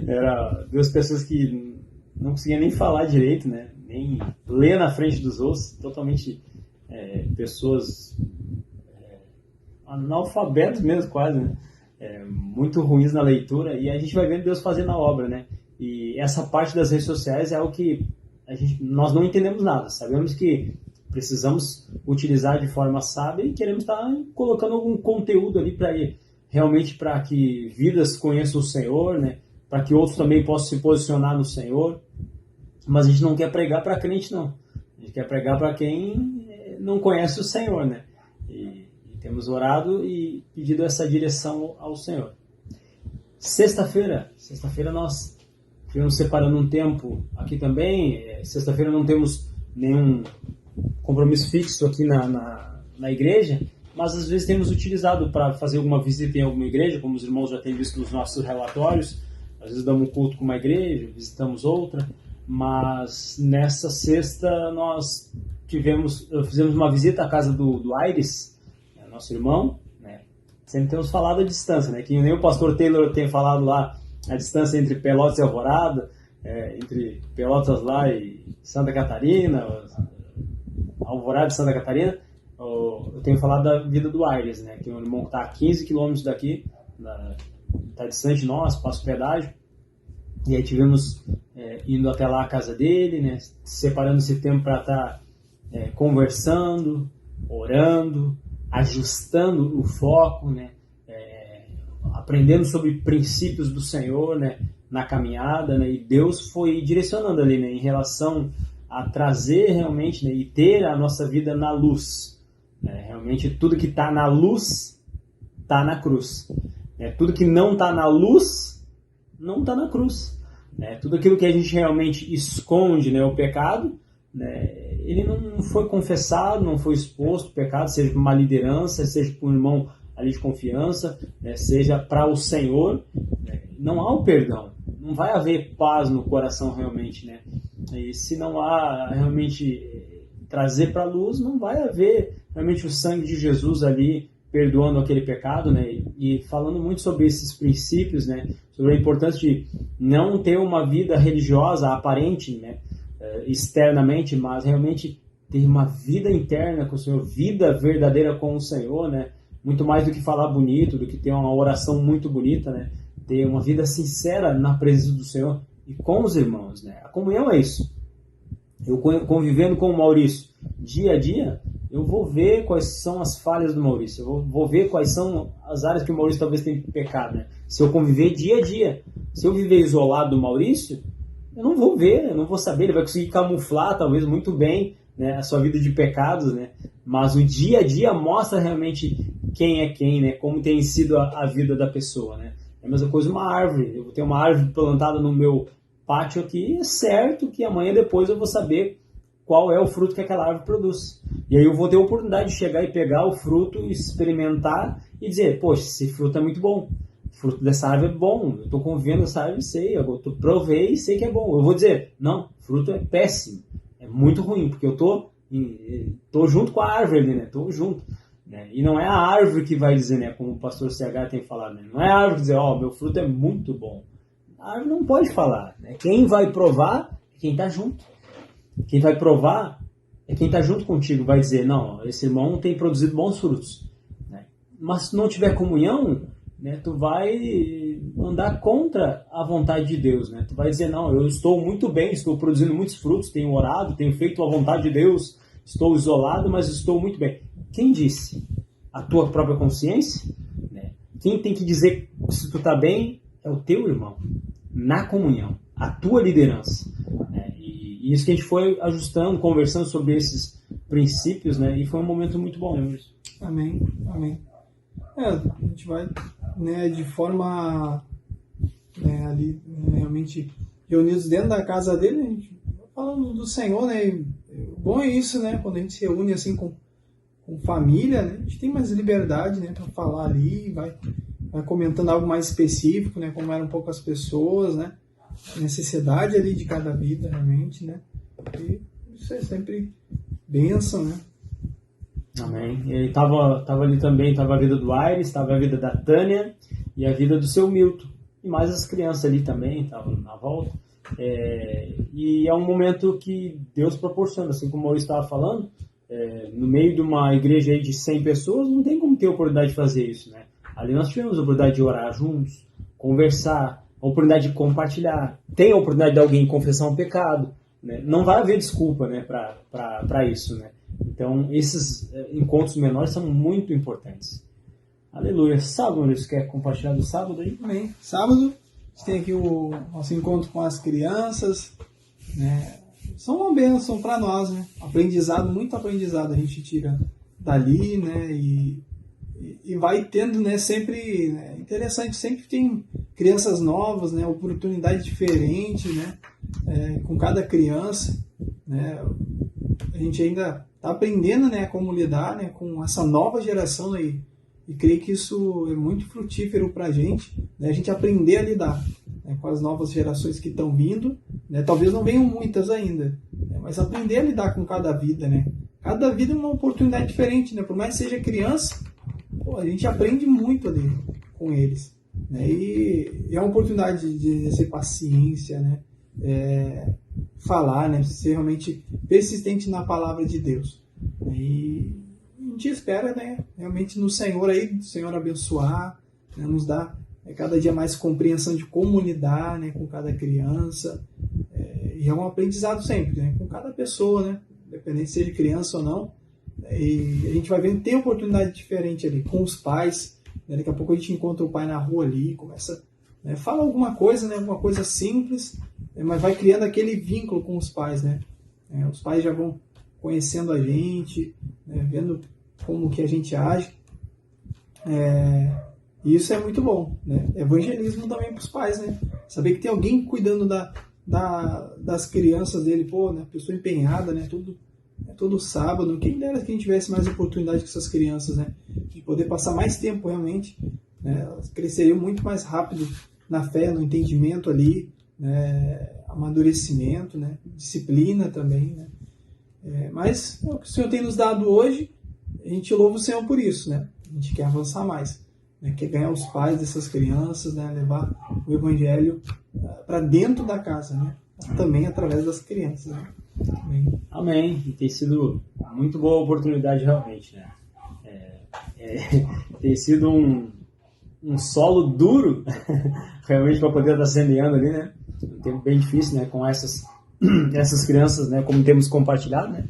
Era duas pessoas que não conseguiam nem falar direito, né? Nem ler na frente dos outros, totalmente pessoas analfabetos mesmo, quase, né? Muito ruins na leitura, e a gente vai vendo Deus fazendo a obra, né? E essa parte das redes sociais é algo que nós não entendemos nada. Sabemos que precisamos utilizar de forma sábia e queremos estar colocando algum conteúdo ali realmente para que vidas conheçam o Senhor, né? Para que outros também possam se posicionar no Senhor. Mas a gente não quer pregar para crente, não. A gente quer pregar para quem não conhece o Senhor, né? E temos orado e pedido essa direção ao Senhor. Sexta-feira nós estivemos separando um tempo aqui também. Sexta-feira não temos nenhum compromisso fixo aqui na igreja, mas às vezes temos utilizado para fazer alguma visita em alguma igreja, como os irmãos já têm visto nos nossos relatórios. Às vezes damos um culto com uma igreja, visitamos outra, mas nessa sexta nós fizemos uma visita à casa do Aires, nosso irmão, né? Sempre temos falado a distância, né? Que nem o pastor Taylor tem falado lá, a distância entre Pelotas e Alvorada, entre Pelotas lá e Santa Catarina, Alvorada e Santa Catarina. Eu tenho falado da vida do Aires, né? Que é um irmão que está a 15 quilômetros daqui, está distante de nós, passa o pedágio, e aí tivemos indo até lá a casa dele, né? Separando esse tempo para estar conversando, orando, ajustando o foco, né? Aprendendo sobre princípios do Senhor, né? Na caminhada, né? E Deus foi direcionando ali, né? Em relação a trazer realmente, né? E ter a nossa vida na luz, né? Realmente tudo que está na luz está na cruz, né? Tudo que não está na luz não está na cruz, né? Tudo aquilo que a gente realmente esconde, né? O pecado, né? Ele não foi confessado, não foi exposto o pecado, seja por uma liderança, seja por um irmão ali de confiança, né? Seja para o Senhor, né? Não há o perdão, não vai haver paz no coração realmente, né? E se não há realmente trazer para a luz, não vai haver realmente o sangue de Jesus ali perdoando aquele pecado, né? E falando muito sobre esses princípios, né? Sobre a importância de não ter uma vida religiosa aparente, né? Externamente, mas realmente ter uma vida interna com o Senhor, vida verdadeira com o Senhor, né? Muito mais do que falar bonito, do que ter uma oração muito bonita, né? Ter uma vida sincera na presença do Senhor e com os irmãos, né? A comunhão é isso. Eu convivendo com o Maurício dia a dia, eu vou ver quais são as falhas do Maurício, eu vou ver quais são as áreas que o Maurício talvez tenha pecado, né? Se eu conviver dia a dia Se eu viver isolado do Maurício, eu não vou ver, eu não vou saber, ele vai conseguir camuflar talvez muito bem, né, a sua vida de pecados, né? Mas o dia a dia mostra realmente quem é quem, né? Como tem sido a vida da pessoa, né? É a mesma coisa uma árvore. Eu vou ter uma árvore plantada no meu pátio aqui, é certo que amanhã depois eu vou saber qual é o fruto que aquela árvore produz. E aí eu vou ter a oportunidade de chegar e pegar o fruto, experimentar e dizer, poxa, esse fruto é muito bom. O fruto dessa árvore é bom. Eu estou convivendo essa árvore e sei. Eu provei e sei que é bom. Eu vou dizer, não, o fruto é péssimo. É muito ruim, porque eu tô junto com a árvore ali, né? Tô junto. Né? E não é a árvore que vai dizer, né? Como o pastor CH tem falado, né? Não é a árvore que dizer, meu fruto é muito bom. A árvore não pode falar. Né? Quem vai provar é quem está junto. Quem vai provar é quem está junto contigo. Vai dizer, não, esse irmão tem produzido bons frutos. Né? Mas se não tiver comunhão, né, tu vai andar contra a vontade de Deus. Né? Tu vai dizer, não, eu estou muito bem, estou produzindo muitos frutos, tenho orado, tenho feito a vontade de Deus, estou isolado, mas estou muito bem. Quem disse? A tua própria consciência? Né? Quem tem que dizer se tu está bem é o teu irmão, na comunhão, a tua liderança. Né? E isso que a gente foi ajustando, conversando sobre esses princípios, né? E foi um momento muito bom, né, Luiz? Amém, amém. A gente vai, né, de forma, né, ali, né, realmente reunidos dentro da casa dele, a gente falando do Senhor, né? O bom é isso, né? Quando a gente se reúne assim com família, né, a gente tem mais liberdade, né, para falar ali, vai comentando algo mais específico, né, como eram poucas pessoas, né, necessidade ali de cada vida, realmente, né, e isso é sempre bênção, né. Amém. E aí tava ali também, tava a vida do Aires, tava a vida da Tânia e a vida do seu Milton, e mais as crianças ali também, estavam na volta, e é um momento que Deus proporciona, assim como o Maurício estava falando, no meio de uma igreja aí de 100 pessoas, não tem como ter a oportunidade de fazer isso, né? Ali nós tivemos a oportunidade de orar juntos, conversar, a oportunidade de compartilhar, tem a oportunidade de alguém confessar um pecado, né? Não vai haver desculpa, né, para isso, né? Então, esses encontros menores são muito importantes. Aleluia. Sábado, Maurício, quer compartilhar do sábado aí? Amém. Sábado, a gente tem aqui o nosso encontro com as crianças, né? São uma bênção para nós, né? Aprendizado, muito aprendizado a gente tira dali, né? E vai tendo, né? Sempre, né? Interessante, sempre tem crianças novas, né? Oportunidade diferente, né? Com cada criança, né? A gente ainda está aprendendo, né? Como lidar, né? Com essa nova geração aí. E creio que isso é muito frutífero para a gente, né? A gente aprender a lidar, né, com as novas gerações que estão vindo, né? Talvez não venham muitas ainda, né? Mas aprender a lidar com cada vida, né? Cada vida é uma oportunidade diferente, né? Por mais que seja criança, a gente aprende muito ali com eles, né? E é uma oportunidade de exercer paciência, né? Falar, né? Ser realmente persistente na palavra de Deus. E a gente espera, né, realmente no Senhor aí, o Senhor abençoar, né, nos dar cada dia mais compreensão de como lidar, né, com cada criança, e é um aprendizado sempre, né, com cada pessoa, né, independente se seja criança ou não, e a gente vai vendo, tem oportunidade diferente ali, com os pais, né, daqui a pouco a gente encontra o pai na rua ali, começa, né, fala alguma coisa, né, alguma coisa simples, mas vai criando aquele vínculo com os pais, né, os pais já vão conhecendo a gente, né, vendo como que a gente age, e isso é muito bom, né? Evangelismo também para os pais, né? Saber que tem alguém cuidando das crianças dele, né? Pessoa empenhada, né? Todo sábado, quem dera que a gente tivesse mais oportunidade com essas crianças, né? De poder passar mais tempo realmente, né? Elas cresceriam muito mais rápido na fé, no entendimento ali, né? Amadurecimento, né? Disciplina também, né? Mas é o que o Senhor tem nos dado hoje. A gente louva o Senhor por isso, né? A gente quer avançar mais, né? Quer ganhar os pais dessas crianças, né? Levar o Evangelho para dentro da casa, né? Também através das crianças, né? Amém. Amém. E tem sido muito boa a oportunidade realmente, né? Tem sido um solo duro realmente para poder estar semeando ali, né? Um tempo bem difícil, né? Com essas crianças, né? Como temos compartilhado, né?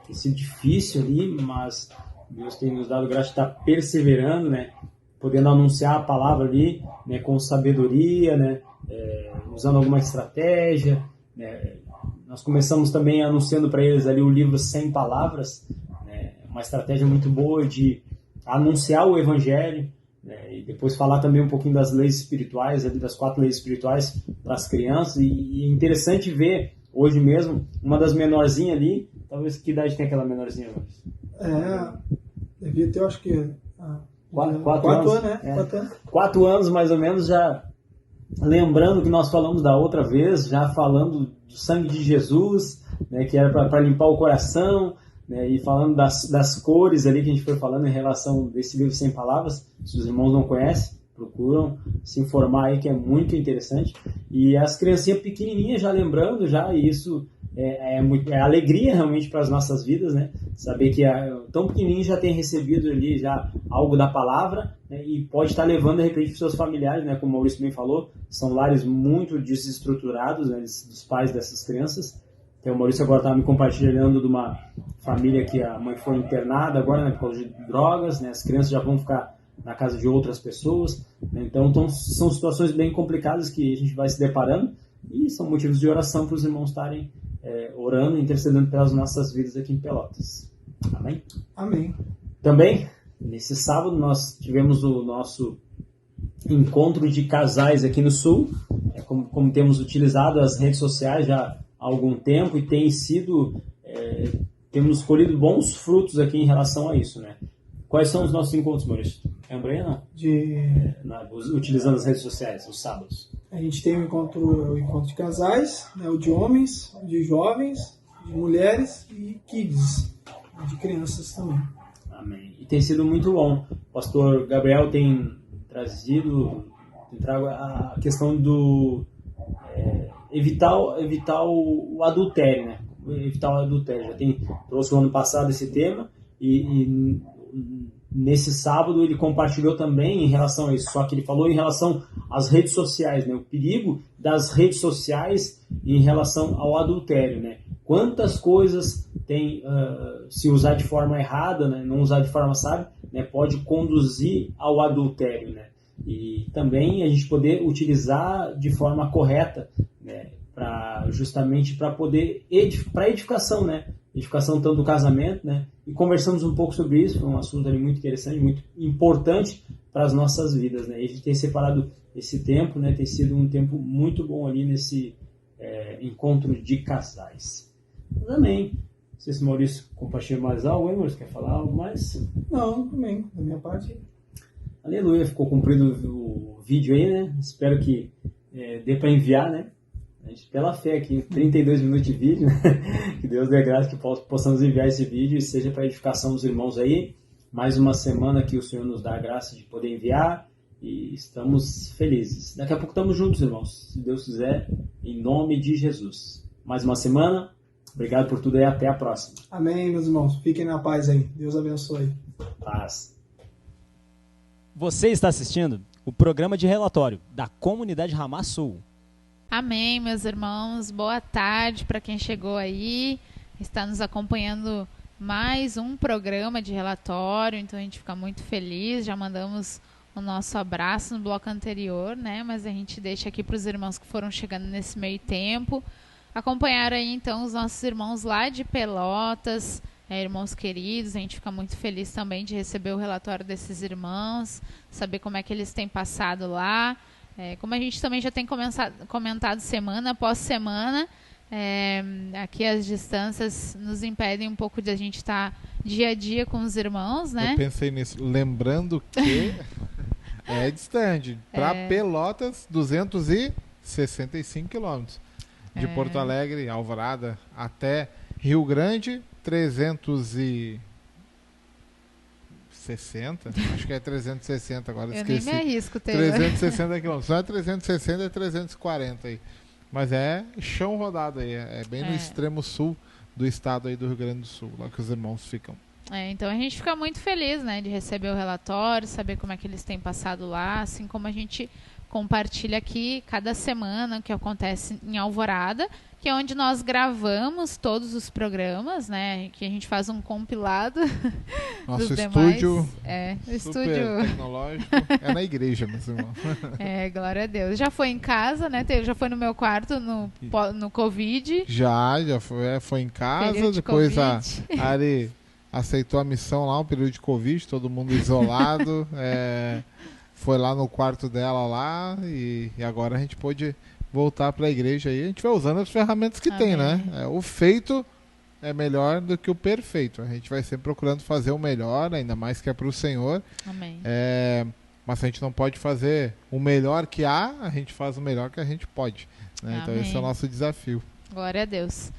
Tem sido difícil ali, mas Deus tem nos dado graça de estar perseverando, né? Podendo anunciar a palavra ali, né? Com sabedoria, né? usando alguma estratégia, né? Nós começamos também anunciando para eles ali o livro 100 Palavras, né? Uma estratégia muito boa de anunciar o Evangelho, né? E depois falar também um pouquinho das leis espirituais, ali, das 4 leis espirituais para as crianças. E é interessante ver, hoje mesmo, uma das menorzinhas ali, talvez que idade tem aquela menorzinha? Devia ter, eu acho que... 4 anos, né? 4 anos. 4 anos, mais ou menos, já lembrando que nós falamos da outra vez, já falando do sangue de Jesus, né, que era para limpar o coração, né, e falando das cores ali que a gente foi falando em relação desse livro 100 Palavras. Se os irmãos não conhecem, procuram se informar aí, que é muito interessante. E as criancinhas pequenininhas já lembrando, já, e isso é alegria realmente para as nossas vidas, né? Saber que tão pequenininho já tem recebido ali já algo da palavra, né? E pode estar levando de repente para os seus familiares, né? Como o Maurício bem falou, são lares muito desestruturados, né? Dos pais dessas crianças. Então, o Maurício agora estava me compartilhando de uma família que a mãe foi internada agora, né, por causa de drogas, né? As crianças já vão ficar na casa de outras pessoas, né? Então são situações bem complicadas que a gente vai se deparando, e são motivos de oração para os irmãos estarem orando e intercedendo pelas nossas vidas aqui em Pelotas. Amém? Amém. Também, nesse sábado, nós tivemos o nosso encontro de casais aqui no Sul, como temos utilizado as redes sociais já há algum tempo, e tem sido, temos colhido bons frutos aqui em relação a isso, né? Quais são os nossos encontros, Maurício? Lembra aí, não? Utilizando as redes sociais, os sábados. A gente tem o encontro de casais, né, o de homens, de jovens, de mulheres e kids, de crianças também. Amém. E tem sido muito bom. O pastor Gabriel tem trago a questão do evitar o adultério, né? Evitar o adultério. Trouxe o ano passado esse tema e nesse sábado ele compartilhou também em relação a isso, só que ele falou em relação às redes sociais, né? O perigo das redes sociais em relação ao adultério, né? Quantas coisas tem, se usar de forma errada, né? Não usar de forma sábia, né? Pode conduzir ao adultério, né? E também a gente poder utilizar de forma correta, né? Justamente para poder para edificação, né? Edificação tanto do casamento, né? E conversamos um pouco sobre isso, foi um assunto ali muito interessante, muito importante para as nossas vidas, né? E a gente tem separado esse tempo, né? Tem sido um tempo muito bom ali nesse encontro de casais. Amém. Não sei se o Maurício compartilha mais algo, hein, Maurício? Quer falar algo mais? Não, também, da minha parte. Aleluia, ficou cumprido o vídeo aí, né? Espero que dê para enviar, né? A gente, pela fé aqui, 32 minutos de vídeo, né? Que Deus dê graça que possamos enviar esse vídeo e seja para edificação dos irmãos aí. Mais uma semana que o Senhor nos dá a graça de poder enviar e estamos felizes. Daqui a pouco estamos juntos, irmãos, se Deus quiser, em nome de Jesus. Mais uma semana, obrigado por tudo e até a próxima. Amém, meus irmãos, fiquem na paz aí, Deus abençoe. Paz. Você está assistindo o programa de relatório da Comunidade Ramá Sul. Amém, meus irmãos. Boa tarde para quem chegou aí, está nos acompanhando mais um programa de relatório, então a gente fica muito feliz. Já mandamos o nosso abraço no bloco anterior, né? Mas a gente deixa aqui para os irmãos que foram chegando nesse meio tempo acompanhar aí então os nossos irmãos lá de Pelotas, irmãos queridos. A gente fica muito feliz também de receber o relatório desses irmãos, saber como é que eles têm passado lá. Como a gente também já tem comentado semana após semana, aqui as distâncias nos impedem um pouco de a gente estar dia a dia com os irmãos, né? Eu pensei nisso, lembrando que é distante. Para Pelotas, 265 quilômetros. De Porto Alegre, Alvorada, até Rio Grande, 360. Acho que é 360 agora, esqueci. Eu nem me arrisco, 360 quilômetros. Não é 360, é 340 aí. Mas é chão rodado aí. É bem no extremo sul do estado aí do Rio Grande do Sul, lá que os irmãos ficam. Então a gente fica muito feliz, né, de receber o relatório, saber como é que eles têm passado lá, assim como a gente compartilha aqui cada semana o que acontece em Alvorada, que é onde nós gravamos todos os programas, né? Que a gente faz um compilado Nosso dos demais. estúdio O super estúdio. tecnológico. É na igreja, meus irmãos. Glória a Deus. Já foi em casa, né? Já foi no meu quarto no Covid. Já foi em casa, Período de depois a Covid. Ari aceitou a missão lá, um período de Covid, todo mundo isolado. Foi lá no quarto dela lá e agora a gente pôde voltar para a igreja aí. A gente vai usando as ferramentas que tem, né? O feito é melhor do que o perfeito. A gente vai sempre procurando fazer o melhor, ainda mais que é para o Senhor. Amém. Mas a gente não pode fazer o melhor que há, a gente faz o melhor que a gente pode, né? Então esse é o nosso desafio. Glória a Deus.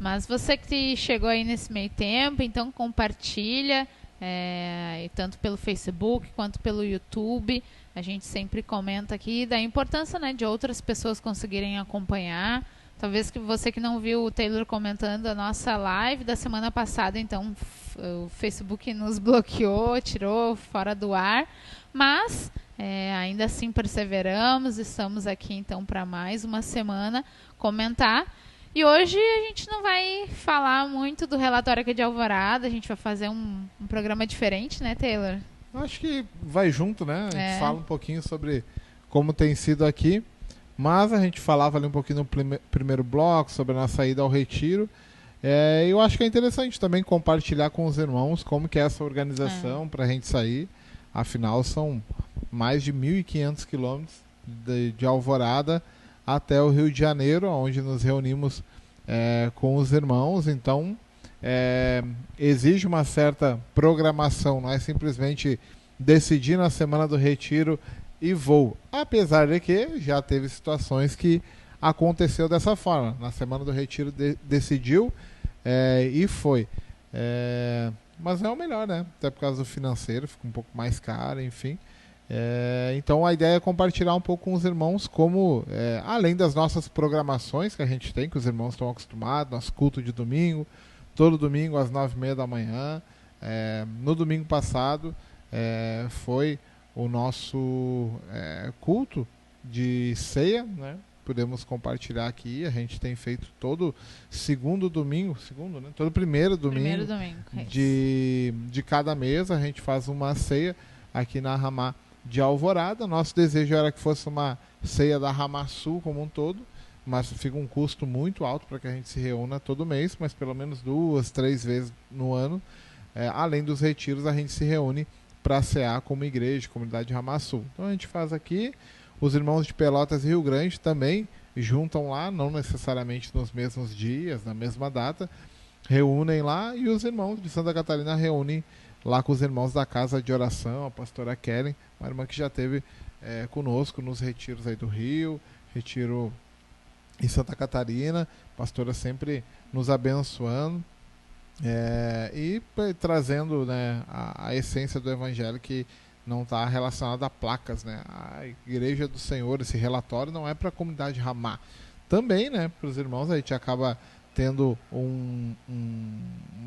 Mas você que chegou aí nesse meio tempo, então compartilha, tanto pelo Facebook quanto pelo YouTube. A gente sempre comenta aqui da importância, né, de outras pessoas conseguirem acompanhar. Talvez que você que não viu o Taylor comentando a nossa live da semana passada, então o Facebook nos bloqueou, tirou fora do ar. Mas ainda assim perseveramos, estamos aqui então para mais uma semana comentar. E hoje a gente não vai falar muito do relatório aqui de Alvorada, a gente vai fazer um programa diferente, né, Taylor? Acho que vai junto, né? A gente fala um pouquinho sobre como tem sido aqui, mas a gente falava ali um pouquinho no primeiro bloco sobre a nossa ida ao retiro. Eu acho que é interessante também compartilhar com os irmãos como que é essa organização para a gente sair. Afinal, são mais de 1.500 quilômetros de Alvorada até o Rio de Janeiro, onde nos reunimos com os irmãos. Então, exige uma certa programação, não é simplesmente decidir na semana do retiro e vou. Apesar de que já teve situações que aconteceu dessa forma. Na semana do retiro decidiu e foi. Mas é o melhor, né? Até por causa do financeiro, fica um pouco mais caro, enfim. Então a ideia é compartilhar um pouco com os irmãos como, além das nossas programações que a gente tem, que os irmãos estão acostumados, nosso culto de domingo, todo domingo às 9h30 da manhã. No domingo passado foi o nosso culto de ceia, né? Podemos compartilhar aqui. A gente tem feito todo domingo, né? Todo primeiro domingo de cada mês. A gente faz uma ceia aqui na Ramá de Alvorada. Nosso desejo era que fosse uma ceia da Ramá Sul como um todo, mas fica um custo muito alto para que a gente se reúna todo mês, mas pelo menos 2, 3 vezes no ano. Além dos retiros, a gente se reúne para cear como igreja, comunidade Ramá Sul. Então a gente faz aqui. Os irmãos de Pelotas e Rio Grande também juntam lá, não necessariamente nos mesmos dias, na mesma data, reúnem lá, e os irmãos de Santa Catarina reúnem lá com os irmãos da Casa de Oração, a pastora Kellen, uma irmã que já esteve conosco nos retiros aí do Rio, retiro em Santa Catarina, pastora sempre nos abençoando e trazendo, né, a essência do Evangelho, que não está relacionado a placas, né? A Igreja do Senhor, esse relatório não é para a comunidade Ramá. Também, né, para os irmãos, a gente acaba tendo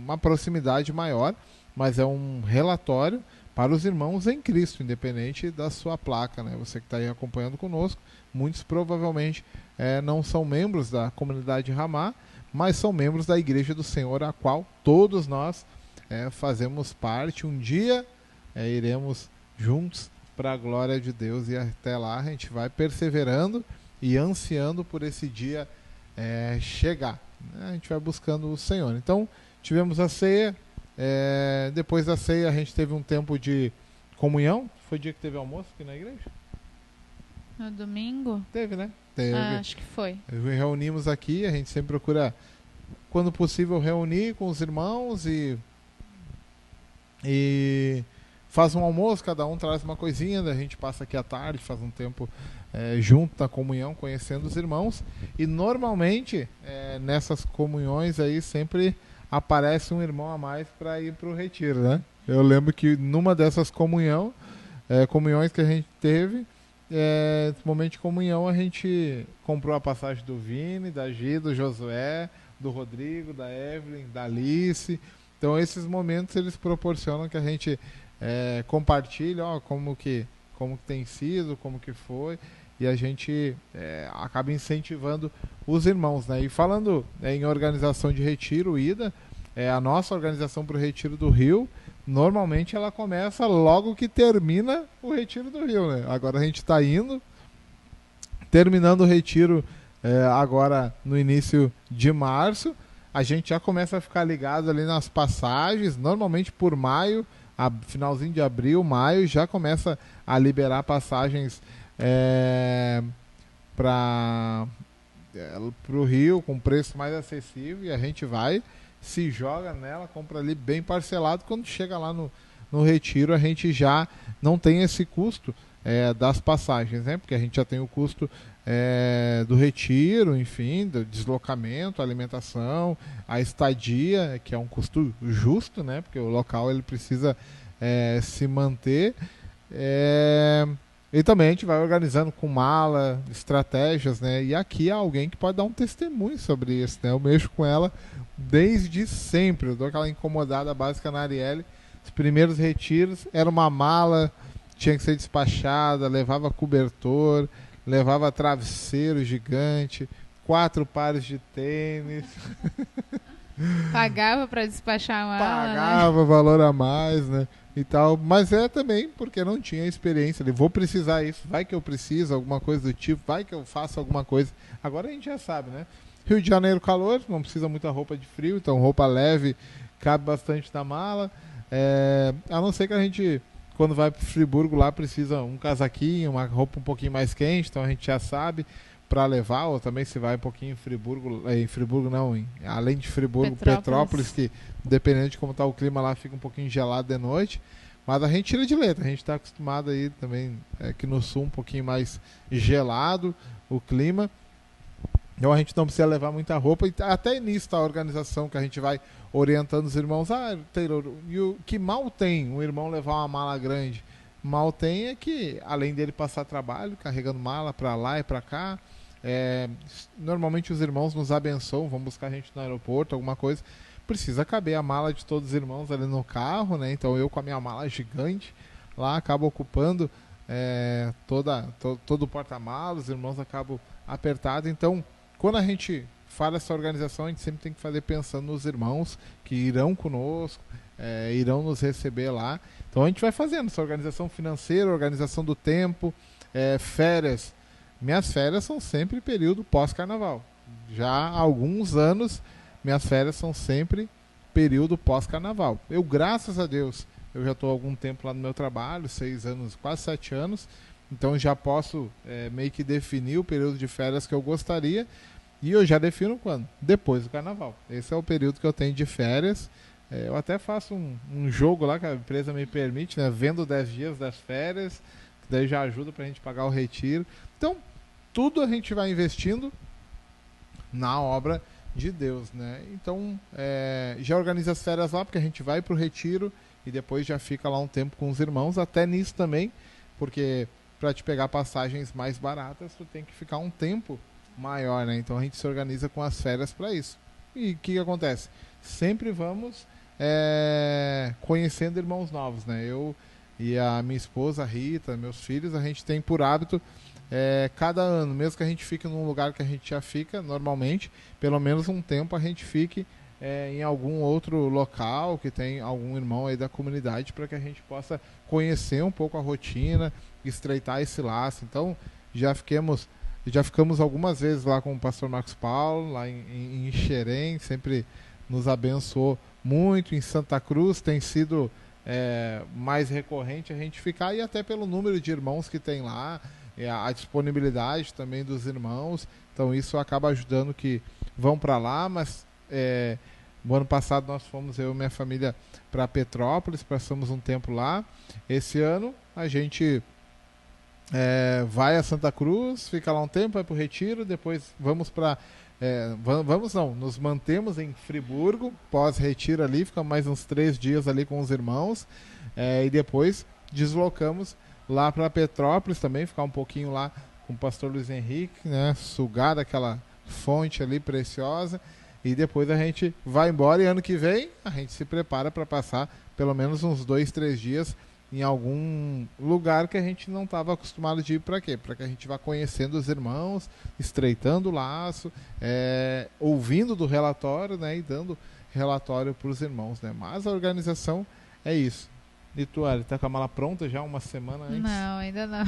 uma proximidade maior, mas é um relatório para os irmãos em Cristo, independente da sua placa, né? Você que está aí acompanhando conosco, muitos provavelmente não são membros da comunidade Ramá, mas são membros da Igreja do Senhor, a qual todos nós fazemos parte. Um dia iremos juntos para a glória de Deus, e até lá a gente vai perseverando e ansiando por esse dia chegar, né? A gente vai buscando o Senhor. Então tivemos a ceia, depois da ceia a gente teve um tempo de comunhão. Foi o dia que teve almoço aqui na igreja? No domingo? Teve, né? Teve. Acho que foi. Reunimos aqui, a gente sempre procura, quando possível, reunir com os irmãos e faz um almoço, cada um traz uma coisinha, a gente passa aqui à tarde, faz um tempo junto na comunhão, conhecendo os irmãos. E normalmente nessas comunhões aí sempre aparece um irmão a mais para ir para o retiro, né? Eu lembro que numa dessas comunhões que a gente teve, no momento de comunhão, a gente comprou a passagem do Vini, da Gi, do Josué, do Rodrigo, da Evelyn, da Alice. Então esses momentos eles proporcionam que a gente compartilhe como que tem sido, como que foi. e a gente acaba incentivando os irmãos, né? E falando em organização de retiro, ida, a nossa organização para o Retiro do Rio, normalmente ela começa logo que termina o Retiro do Rio, né? Agora a gente está indo, terminando o retiro agora no início de março, a gente já começa a ficar ligado ali nas passagens, normalmente por maio, finalzinho de abril, maio, já começa a liberar passagens para o Rio com preço mais acessível, e a gente vai, se joga nela, compra ali bem parcelado. Quando chega lá no retiro, a gente já não tem esse custo das passagens, né? Porque a gente já tem o custo do retiro, enfim, do deslocamento, alimentação, a estadia, que é um custo justo, né? Porque o local ele precisa se manter. E também a gente vai organizando com mala, estratégias, né? E aqui há alguém que pode dar um testemunho sobre isso, né? Eu mexo com ela desde sempre. Eu dou aquela incomodada básica na Arielle. Os primeiros retiros era uma mala, tinha que ser despachada, levava cobertor, levava travesseiro gigante, 4 pares de tênis. Pagava para despachar a mala. Pagava valor a mais, né? E tal, mas também porque não tinha experiência. Vou precisar isso, vai que eu preciso, alguma coisa do tipo, vai que eu faço alguma coisa. Agora a gente já sabe, né? Rio de Janeiro, calor, não precisa muita roupa de frio, então roupa leve cabe bastante na mala. A não ser que a gente, quando vai para Friburgo lá, precisa um casaquinho, uma roupa um pouquinho mais quente, então a gente já sabe para levar, ou também se vai um pouquinho em Friburgo não, além de Friburgo, Petrópolis, que dependendo de como está o clima lá, fica um pouquinho gelado de noite, mas a gente tira de letra, a gente está acostumado aí também, aqui no sul um pouquinho mais gelado o clima, então a gente não precisa levar muita roupa, e até nisso tá a organização que a gente vai orientando os irmãos, Taylor, e o que mal tem um irmão levar uma mala grande, mal tem é que, além dele passar trabalho, carregando mala para lá e para cá, normalmente os irmãos nos abençoam, vão buscar a gente no aeroporto, alguma coisa, precisa caber a mala de todos os irmãos ali no carro, né? Então eu com a minha mala gigante lá acabo ocupando todo o porta-malas, os irmãos acabam apertados. Então quando a gente fala essa organização, a gente sempre tem que fazer pensando nos irmãos que irão conosco, irão nos receber lá. Então a gente vai fazendo essa organização financeira, organização do tempo, férias. Minhas férias são sempre período pós-carnaval. Já há alguns anos, minhas férias são sempre período pós-carnaval. Eu, graças a Deus, eu já estou há algum tempo lá no meu trabalho, 6 anos, quase 7 anos, então já posso meio que definir o período de férias que eu gostaria, e eu já defino quando? Depois do carnaval. Esse é o período que eu tenho de férias. Eu até faço um jogo lá que a empresa me permite, né? Vendo 10 dias das férias, que daí já ajuda para a gente pagar o retiro. Então, tudo a gente vai investindo na obra de Deus, né? Então, já organiza as férias lá, porque a gente vai para o retiro e depois já fica lá um tempo com os irmãos, até nisso também, porque para te pegar passagens mais baratas, tu tem que ficar um tempo maior, né? Então a gente se organiza com as férias para isso. E o que acontece? Sempre vamos conhecendo irmãos novos, né? Eu e a minha esposa, a Rita, meus filhos, a gente tem por hábito cada ano, mesmo que a gente fique num lugar que a gente já fica normalmente, pelo menos um tempo a gente fique em algum outro local que tem algum irmão aí da comunidade, para que a gente possa conhecer um pouco a rotina, estreitar esse laço. Então já ficamos algumas vezes lá com o pastor Marcos Paulo, lá em Xerém, sempre nos abençoou muito. Em Santa Cruz tem sido mais recorrente a gente ficar, e até pelo número de irmãos que tem lá, a disponibilidade também dos irmãos, então isso acaba ajudando que vão para lá. Mas no ano passado nós fomos, eu e minha família, para Petrópolis, passamos um tempo lá. Esse ano a gente vai a Santa Cruz, fica lá um tempo, vai para o retiro, depois vamos para nos mantemos em Friburgo pós-retiro ali, ficamos mais uns 3 dias ali com os irmãos, e depois deslocamos lá para Petrópolis também, ficar um pouquinho lá com o pastor Luiz Henrique, né, sugar daquela fonte ali preciosa, e depois a gente vai embora. E ano que vem a gente se prepara para passar pelo menos uns 2, 3 dias em algum lugar que a gente não estava acostumado de ir. Para quê? Para que a gente vá conhecendo os irmãos, estreitando o laço, ouvindo do relatório, né, e dando relatório para os irmãos, né? Mas a organização é isso. E tu, Ari, tá com a mala pronta já uma semana antes? Não, ainda não.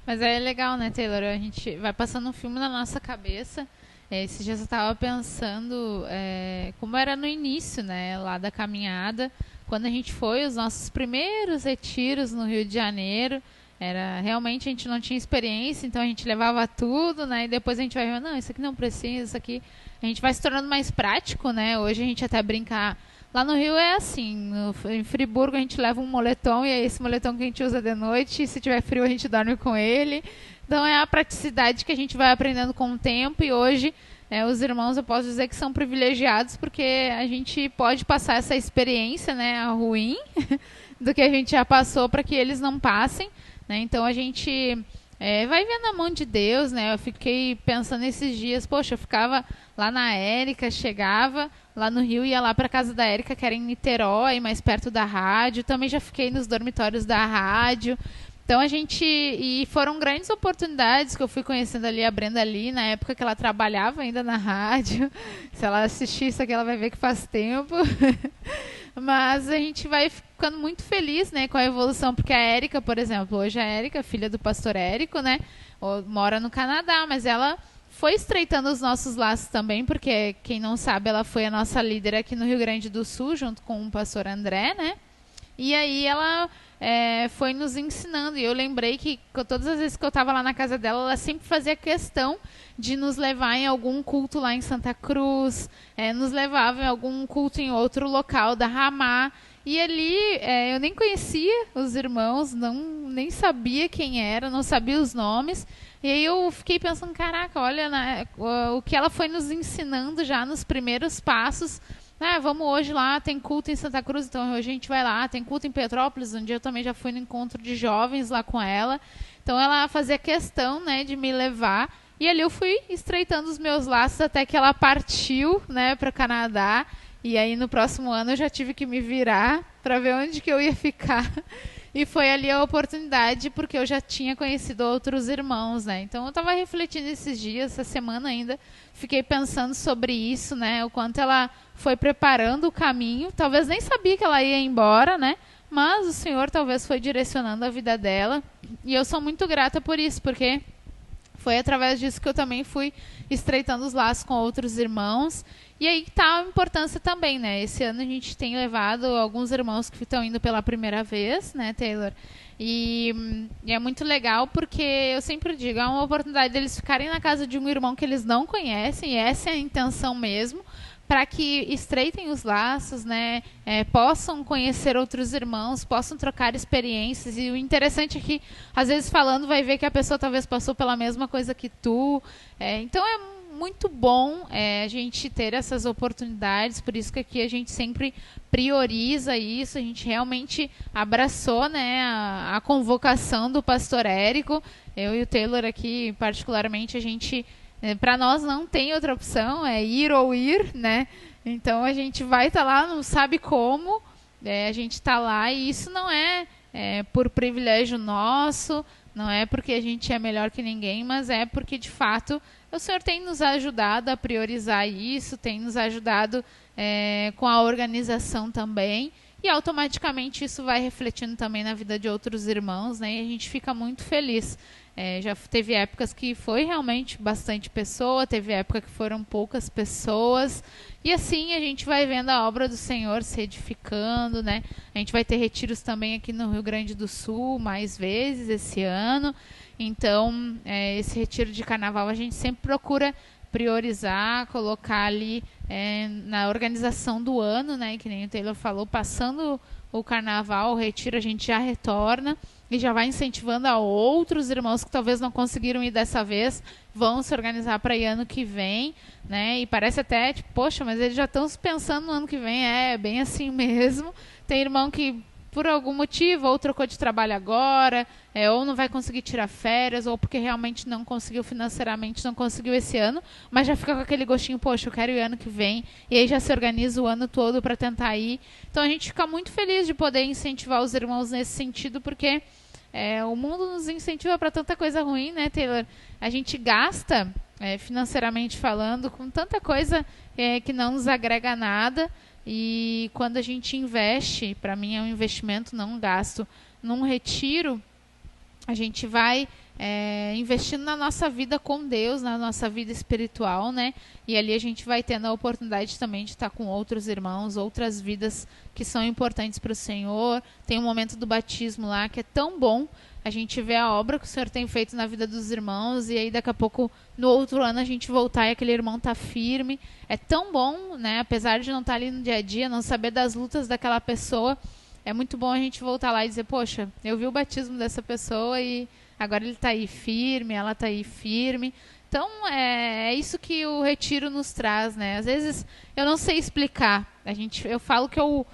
Mas é legal, né, Taylor? A gente vai passando um filme na nossa cabeça. Esses dias eu estava pensando como era no início, né, lá da caminhada, quando a gente foi, os nossos primeiros retiros no Rio de Janeiro. Realmente a gente não tinha experiência, então a gente levava tudo, né? E depois a gente vai ver, não, isso aqui não precisa, isso aqui... A gente vai se tornando mais prático, né? Hoje a gente até brinca... Lá no Rio é assim, em Friburgo a gente leva um moletom, e é esse moletom que a gente usa de noite, e se tiver frio a gente dorme com ele. Então é a praticidade que a gente vai aprendendo com o tempo, e hoje os irmãos, eu posso dizer que são privilegiados, porque a gente pode passar essa experiência, né, ruim, do que a gente já passou, para que eles não passem, né? Então a gente vai vendo a mão de Deus, né? Eu fiquei pensando esses dias, poxa, eu ficava lá na Érica, chegava lá no Rio, ia lá para casa da Érica, que era em Niterói, mais perto da rádio. Também já fiquei nos dormitórios da rádio. Então e foram grandes oportunidades que eu fui conhecendo ali a Brenda ali, na época que ela trabalhava ainda na rádio. Se ela assistir isso aqui, ela vai ver que faz tempo. Mas a gente vai ficando muito feliz, né, com a evolução, porque a Érica, por exemplo, hoje a Érica, filha do pastor Érico, né, mora no Canadá, mas ela foi estreitando os nossos laços também, porque, quem não sabe, ela foi a nossa líder aqui no Rio Grande do Sul, junto com o pastor André, né? E aí ela foi nos ensinando, e eu lembrei que todas as vezes que eu estava lá na casa dela, ela sempre fazia questão de nos levar em algum culto lá em Santa Cruz, nos levava em algum culto em outro local da Ramá. E ali eu nem conhecia os irmãos, nem sabia quem era, não sabia os nomes. E aí eu fiquei pensando, caraca, olha, né, o que ela foi nos ensinando já nos primeiros passos. Vamos hoje lá, tem culto em Santa Cruz, então hoje a gente vai lá. Tem culto em Petrópolis, um dia eu também já fui no encontro de jovens lá com ela. Então ela fazia questão, né, de me levar. E ali eu fui estreitando os meus laços até que ela partiu, né, para o Canadá. E aí no próximo ano eu já tive que me virar para ver onde que eu ia ficar. E foi ali a oportunidade, porque eu já tinha conhecido outros irmãos, né? Então eu estava refletindo esses dias, essa semana ainda, fiquei pensando sobre isso, né? O quanto ela foi preparando o caminho. Talvez nem sabia que ela ia embora, né? Mas o Senhor talvez foi direcionando a vida dela. E eu sou muito grata por isso, porque foi através disso que eu também fui estreitando os laços com outros irmãos. E aí está a importância também, né? Esse ano a gente tem levado alguns irmãos que estão indo pela primeira vez, né, Taylor? E é muito legal, porque eu sempre digo, é uma oportunidade deles ficarem na casa de um irmão que eles não conhecem, e essa é a intenção mesmo, para que estreitem os laços, né? Possam conhecer outros irmãos, possam trocar experiências. E o interessante é que, às vezes falando, vai ver que a pessoa talvez passou pela mesma coisa que tu. Então é muito bom a gente ter essas oportunidades, por isso que aqui a gente sempre prioriza isso. A gente realmente abraçou, né, a convocação do pastor Érico. Eu e o Taylor aqui, particularmente, a gente... para nós não tem outra opção, é ir ou ir, né? Então a gente vai estar lá, não sabe como, a gente está lá, e isso não é por privilégio nosso, não é porque a gente é melhor que ninguém, mas é porque, de fato, o Senhor tem nos ajudado a priorizar isso, tem nos ajudado com a organização também, e automaticamente isso vai refletindo também na vida de outros irmãos, né? E a gente fica muito feliz. Já teve épocas que foi realmente bastante pessoa, teve época que foram poucas pessoas, e assim a gente vai vendo a obra do Senhor se edificando, né? A gente vai ter retiros também aqui no Rio Grande do Sul mais vezes esse ano. Então esse retiro de carnaval a gente sempre procura priorizar, colocar ali na organização do ano, né? Que nem o Taylor falou, passando o carnaval, o retiro, a gente já retorna e já vai incentivando a outros irmãos que talvez não conseguiram ir dessa vez, vão se organizar para ir ano que vem, né? E parece até, tipo, poxa, mas eles já estão pensando no ano que vem. É bem assim mesmo. Tem irmão que por algum motivo, ou trocou de trabalho agora, ou não vai conseguir tirar férias, ou porque realmente não conseguiu financeiramente, não conseguiu esse ano, mas já fica com aquele gostinho, poxa, eu quero ir ano que vem, e aí já se organiza o ano todo para tentar ir. Então a gente fica muito feliz de poder incentivar os irmãos nesse sentido, porque o mundo nos incentiva para tanta coisa ruim, né, Taylor? A gente gasta, financeiramente falando, com tanta coisa que não nos agrega nada. E quando a gente investe, para mim é um investimento, não um gasto, num retiro, a gente vai investindo na nossa vida com Deus, na nossa vida espiritual, né? E ali a gente vai tendo a oportunidade também de estar com outros irmãos, outras vidas que são importantes para o Senhor. Tem um momento do batismo lá que é tão bom. A gente vê a obra que o Senhor tem feito na vida dos irmãos, e aí daqui a pouco, no outro ano, a gente voltar e aquele irmão tá firme. É tão bom, né? Apesar de não estar ali no dia a dia, não saber das lutas daquela pessoa, é muito bom a gente voltar lá e dizer, poxa, eu vi o batismo dessa pessoa e agora ele tá aí firme, ela tá aí firme. Então, é isso que o retiro nos traz, né? Às vezes, eu não sei explicar. Eu falo que eu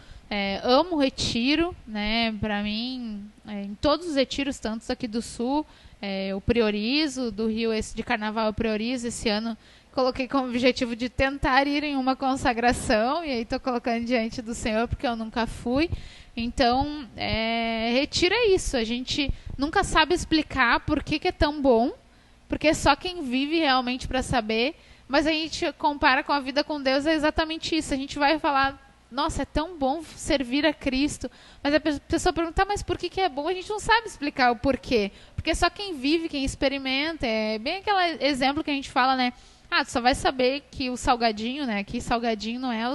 amo o retiro, né? Para mim, em todos os retiros, tantos aqui do Sul, eu priorizo, do Rio esse de Carnaval eu priorizo. Esse ano coloquei como objetivo de tentar ir em uma consagração, e aí estou colocando diante do Senhor, porque eu nunca fui. Então, retiro é isso, a gente nunca sabe explicar por que é tão bom, porque só quem vive realmente para saber, mas a gente compara com a vida com Deus, é exatamente isso, a gente vai falar, nossa, é tão bom servir a Cristo, mas a pessoa pergunta, mas por que é bom? A gente não sabe explicar o porquê, porque só quem vive, quem experimenta, é bem aquele exemplo que a gente fala, né? Tu só vai saber que o salgadinho, né? Aqui salgadinho não é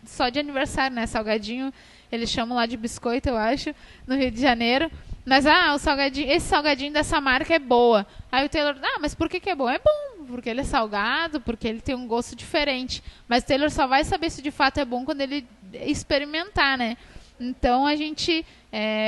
só de aniversário, né? Salgadinho, eles chamam lá de biscoito, eu acho, no Rio de Janeiro. Mas, o salgadinho, esse salgadinho dessa marca é boa. Aí o Taylor, mas por que é bom? É bom, porque ele é salgado, porque ele tem um gosto diferente. Mas o Taylor só vai saber se de fato é bom quando ele experimentar, né? Então, a gente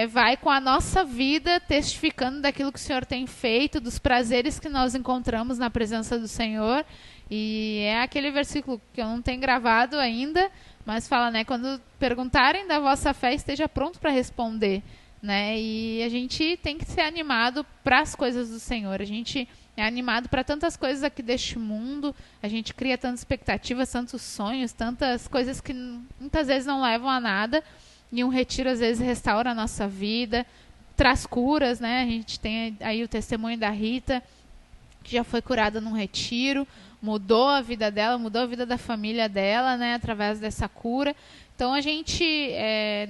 vai com a nossa vida testificando daquilo que o Senhor tem feito, dos prazeres que nós encontramos na presença do Senhor. E é aquele versículo que eu não tenho gravado ainda, mas fala, né? Quando perguntarem da vossa fé, esteja pronto para responder, né? E a gente tem que ser animado para as coisas do Senhor. A gente é animado para tantas coisas aqui deste mundo. A gente cria tantas expectativas, tantos sonhos, tantas coisas que muitas vezes não levam a nada. E um retiro, às vezes, restaura a nossa vida, traz curas, né? A gente tem aí o testemunho da Rita, que já foi curada num retiro, mudou a vida dela, mudou a vida da família dela, né? Através dessa cura. Então, a gente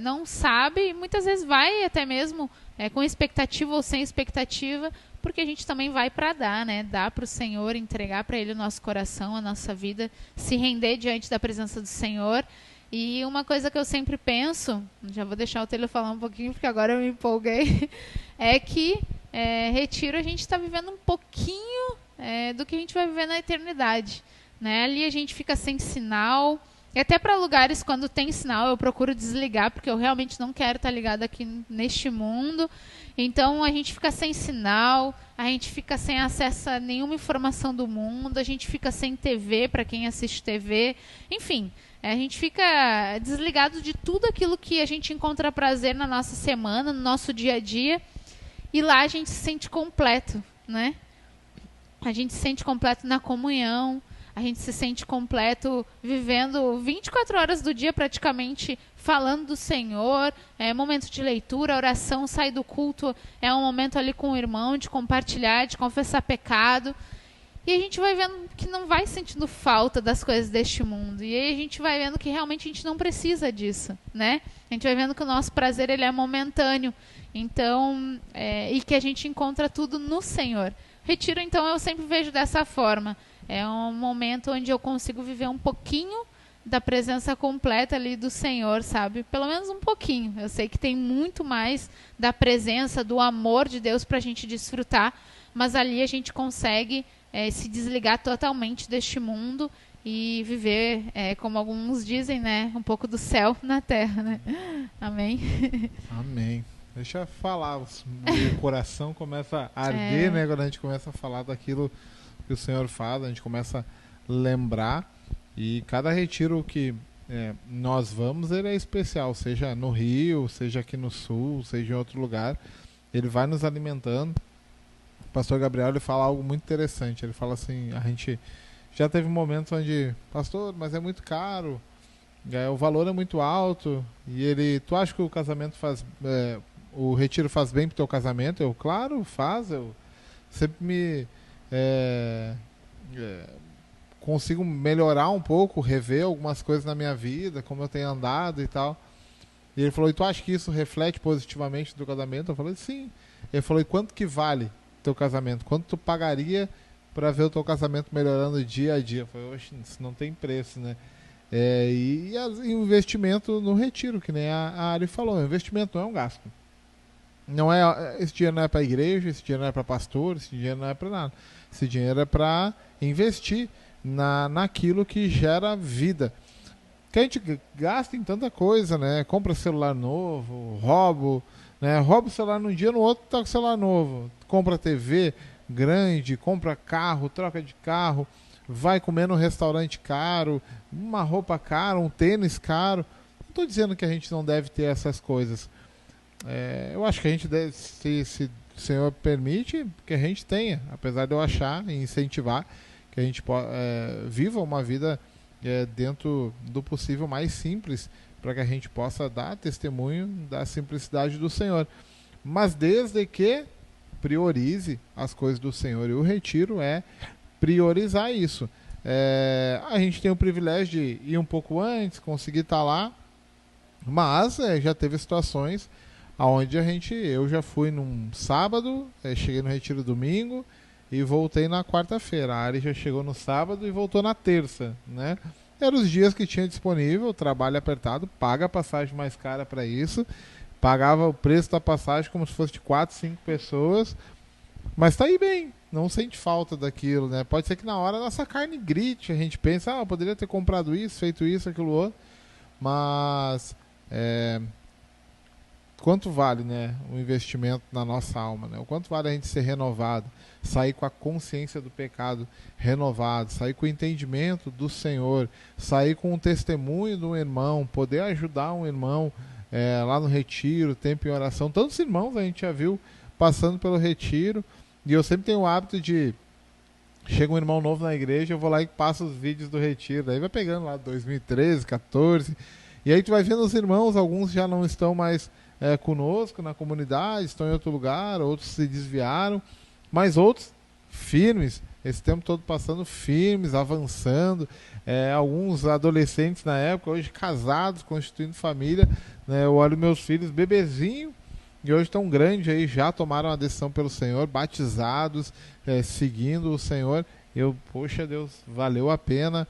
não sabe, e muitas vezes vai até mesmo com expectativa ou sem expectativa, porque a gente também vai para dar, né? Dar para o Senhor, entregar para Ele o nosso coração, a nossa vida, se render diante da presença do Senhor. E uma coisa que eu sempre penso, já vou deixar o Taylor falar um pouquinho, porque agora eu me empolguei, é que retiro a gente está vivendo um pouquinho do que a gente vai viver na eternidade, né? Ali a gente fica sem sinal, e até para lugares quando tem sinal eu procuro desligar, porque eu realmente não quero estar ligado aqui neste mundo. Então a gente fica sem sinal, a gente fica sem acesso a nenhuma informação do mundo, a gente fica sem TV para quem assiste TV, enfim, a gente fica desligado de tudo aquilo que a gente encontra prazer na nossa semana, no nosso dia a dia, e lá a gente se sente completo, né? A gente se sente completo na comunhão, a gente se sente completo vivendo 24 horas do dia praticamente falando do Senhor, momento de leitura, oração, sai do culto, é um momento ali com o irmão, de compartilhar, de confessar pecado. E a gente vai vendo que não vai sentindo falta das coisas deste mundo. E aí a gente vai vendo que realmente a gente não precisa disso, né? A gente vai vendo que o nosso prazer ele é momentâneo. Então, e que a gente encontra tudo no Senhor. Retiro, então, eu sempre vejo dessa forma. É um momento onde eu consigo viver um pouquinho da presença completa ali do Senhor, sabe? Pelo menos um pouquinho. Eu sei que tem muito mais da presença, do amor de Deus para a gente desfrutar, mas ali a gente consegue se desligar totalmente deste mundo e viver, como alguns dizem, né? Um pouco do céu na terra, né? Amém? Amém. Deixa eu falar, o coração começa a arder, né? Quando a gente começa a falar daquilo que o Senhor faz, a gente começa a lembrar. E cada retiro que nós vamos, ele é especial, seja no Rio, seja aqui no Sul, seja em outro lugar, ele vai nos alimentando. O pastor Gabriel, ele fala algo muito interessante, ele fala assim, a gente já teve momentos onde, pastor, mas é muito caro, o valor é muito alto, e tu acha que o casamento o retiro faz bem pro teu casamento? Eu, claro, faz, eu sempre me consigo melhorar um pouco, rever algumas coisas na minha vida, como eu tenho andado e tal. E ele falou, e tu acha que isso reflete positivamente no teu casamento? Eu falei, sim. Ele falou, e quanto que vale teu casamento? Quanto tu pagaria para ver o teu casamento melhorando dia a dia? Eu falei, oxe, isso não tem preço, né? E o investimento no retiro, que nem a Ari falou, o investimento não é um gasto. Esse dinheiro não é para a igreja, esse dinheiro não é para pastor, esse dinheiro não é para nada. Esse dinheiro é para investir naquilo que gera vida. Que a gente gasta em tanta coisa, né? Compra celular novo, rouba o celular num dia, no outro tá com o celular novo. Compra TV grande, compra carro, troca de carro, vai comer num restaurante caro, uma roupa cara, um tênis caro. Não estou dizendo que a gente não deve ter essas coisas. Eu acho que a gente deve, se o Senhor permite, que a gente tenha, apesar de eu achar e incentivar que a gente viva uma vida dentro do possível mais simples, para que a gente possa dar testemunho da simplicidade do Senhor. Mas desde que priorize as coisas do Senhor, e o retiro é priorizar isso. A gente tem o privilégio de ir um pouco antes, conseguir estar lá, mas já teve situações onde eu já fui num sábado, cheguei no retiro domingo e voltei na quarta-feira. A Ari já chegou no sábado e voltou na terça, né? Eram os dias que tinha disponível, trabalho apertado, paga a passagem mais cara para isso, pagava o preço da passagem como se fosse de 4, 5 pessoas, mas tá aí bem, não sente falta daquilo, né? Pode ser que na hora a nossa carne grite, a gente pensa, eu poderia ter comprado isso, feito isso, aquilo outro, mas quanto vale, né, o investimento na nossa alma, né? O quanto vale a gente ser renovado, sair com a consciência do pecado renovado, sair com o entendimento do Senhor, sair com o testemunho de um irmão, poder ajudar um irmão lá no retiro, tempo em oração. Tantos irmãos a gente já viu passando pelo retiro, e eu sempre tenho o hábito de, chega um irmão novo na igreja, eu vou lá e passo os vídeos do retiro, daí vai pegando lá 2013, 14, e aí tu vai vendo os irmãos, alguns já não estão mais conosco na comunidade, estão em outro lugar, outros se desviaram, mas outros firmes, esse tempo todo passando firmes, avançando, alguns adolescentes na época, hoje casados, constituindo família, né? Eu olho meus filhos bebezinho, e hoje tão grande aí, já tomaram a decisão pelo Senhor, batizados, seguindo o Senhor. Poxa Deus, valeu a pena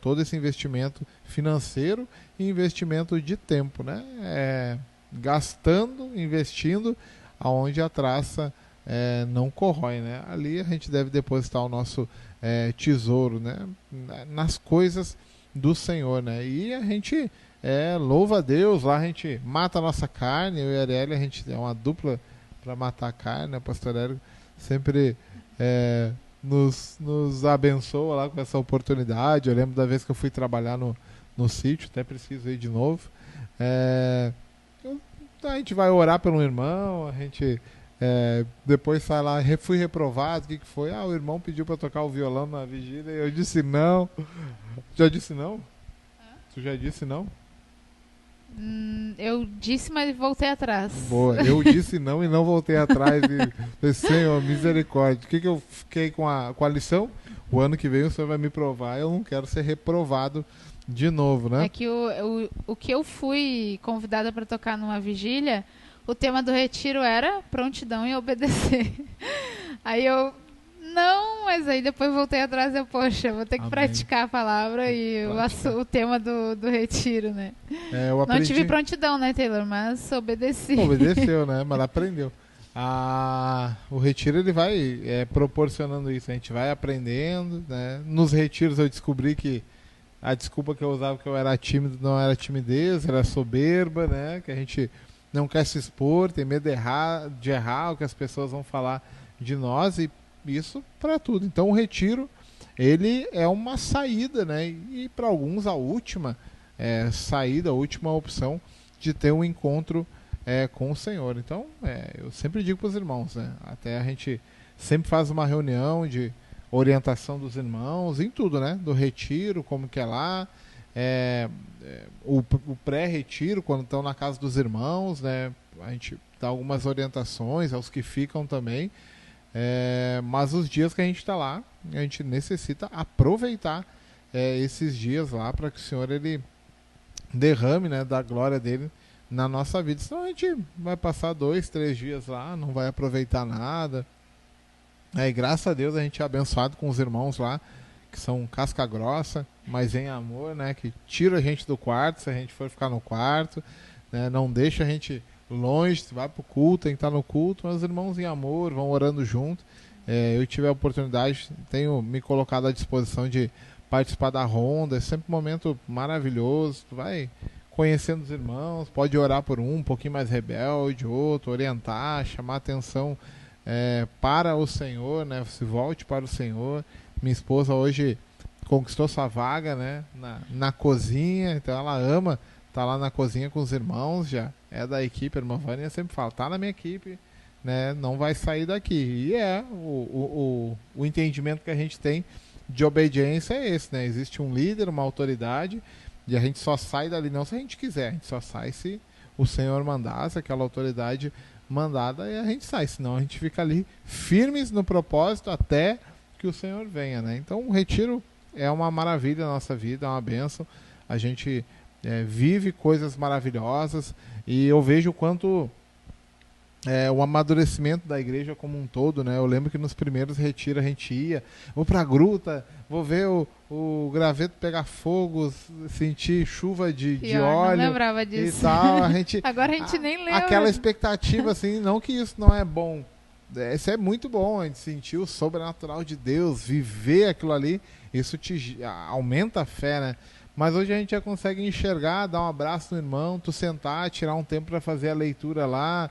todo esse investimento financeiro e investimento de tempo, né? Gastando, investindo aonde a traça não corrói, né? Ali a gente deve depositar o nosso tesouro, né? Nas coisas do Senhor, né? E a gente louva a Deus, lá a gente mata a nossa carne, eu e a Arielle, a gente é uma dupla para matar a carne, né? O pastor Hélio sempre nos abençoa lá com essa oportunidade. Eu lembro da vez que eu fui trabalhar no sítio, até preciso ir de novo. A gente vai orar pelo irmão, a gente depois sai lá, fui reprovado, o que foi? O irmão pediu para tocar o violão na vigília e eu disse não. Já disse não? Tu já disse não? Eu disse, mas voltei atrás. Boa, eu disse não e não voltei atrás. E Senhor, misericórdia. O que eu fiquei com a lição? O ano que vem o Senhor vai me provar, eu não quero ser reprovado de novo, né? É que o que eu fui convidada para tocar numa vigília, o tema do retiro era prontidão em obedecer. Aí eu, não, mas aí depois voltei atrás e poxa, vou ter que praticar a palavra e o tema do retiro, né? Não tive prontidão, né, Taylor? Mas obedeci. Obedeceu, né? Mas aprendeu. O retiro ele vai proporcionando isso, a gente vai aprendendo, né? Nos retiros eu descobri que a desculpa que eu usava que eu era tímido não era timidez, era soberba, né? Que a gente não quer se expor, tem medo de errar o que as pessoas vão falar de nós, e isso para tudo. Então o retiro ele é uma saída, né? E para alguns a última saída, a última opção de ter um encontro com o Senhor. Então, eu sempre digo para os irmãos, né? Até a gente sempre faz uma reunião de orientação dos irmãos, em tudo, né? Do retiro, como que é lá, o pré-retiro, quando estão na casa dos irmãos, né? A gente dá algumas orientações aos que ficam também, mas os dias que a gente está lá, a gente necessita aproveitar esses dias lá para que o Senhor ele derrame, né, da glória dele na nossa vida. Senão a gente vai passar 2, 3 dias lá, não vai aproveitar nada. E graças a Deus a gente é abençoado com os irmãos lá, que são casca grossa, mas em amor, né, que tira a gente do quarto, se a gente for ficar no quarto, né, não deixa a gente longe, vai pro culto, tem que estar no culto, mas os irmãos em amor vão orando junto. Eu tive a oportunidade, tenho me colocado à disposição de participar da ronda, é sempre um momento maravilhoso, tu vai conhecendo os irmãos, pode orar por um pouquinho mais rebelde, outro, orientar, chamar atenção para o Senhor, né? Se volte para o Senhor. Minha esposa hoje conquistou sua vaga, né? Na cozinha, então ela ama estar lá na cozinha com os irmãos, já é da equipe. A irmã Vânia sempre fala, tá na minha equipe, né? Não vai sair daqui. E o entendimento que a gente tem de obediência é esse, né? Existe um líder, uma autoridade, e a gente só sai dali não se a gente quiser, a gente só sai se o Senhor mandar, se aquela autoridade mandada, e a gente sai, senão a gente fica ali firmes no propósito até que o Senhor venha, né? Então o retiro é uma maravilha na nossa vida, é uma bênção, a gente vive coisas maravilhosas, e eu vejo o quanto o amadurecimento da igreja como um todo, né? Eu lembro que nos primeiros retiros a gente ia, vou pra gruta, vou ver o graveto pegar fogo, sentir chuva de óleo, não lembrava disso. E tal. Agora a gente nem lembra. Aquela expectativa, assim, não que isso não é bom, isso é muito bom, a gente sentir o sobrenatural de Deus, viver aquilo ali, isso te aumenta a fé, né? Mas hoje a gente já consegue enxergar, dar um abraço no irmão, tu sentar, tirar um tempo para fazer a leitura lá,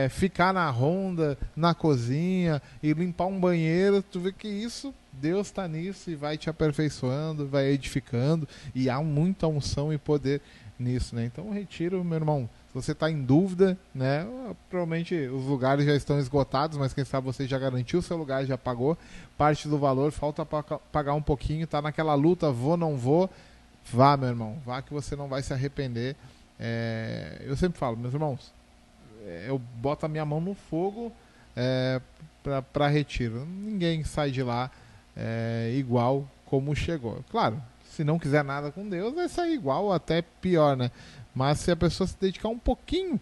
ficar na ronda, na cozinha, e limpar um banheiro, tu vê que isso, Deus está nisso e vai te aperfeiçoando, vai edificando, e há muita unção e poder nisso, né? Então o retiro, meu irmão, se você está em dúvida, né? Provavelmente os lugares já estão esgotados, mas quem sabe você já garantiu o seu lugar, já pagou parte do valor, falta pagar um pouquinho, tá naquela luta, vou, não vou. Vá, meu irmão, vá que você não vai se arrepender. Eu sempre falo, meus irmãos, eu boto a minha mão no fogo para retiro. Ninguém sai de lá igual como chegou. Claro, se não quiser nada com Deus, vai sair igual ou até pior, né? Mas se a pessoa se dedicar um pouquinho,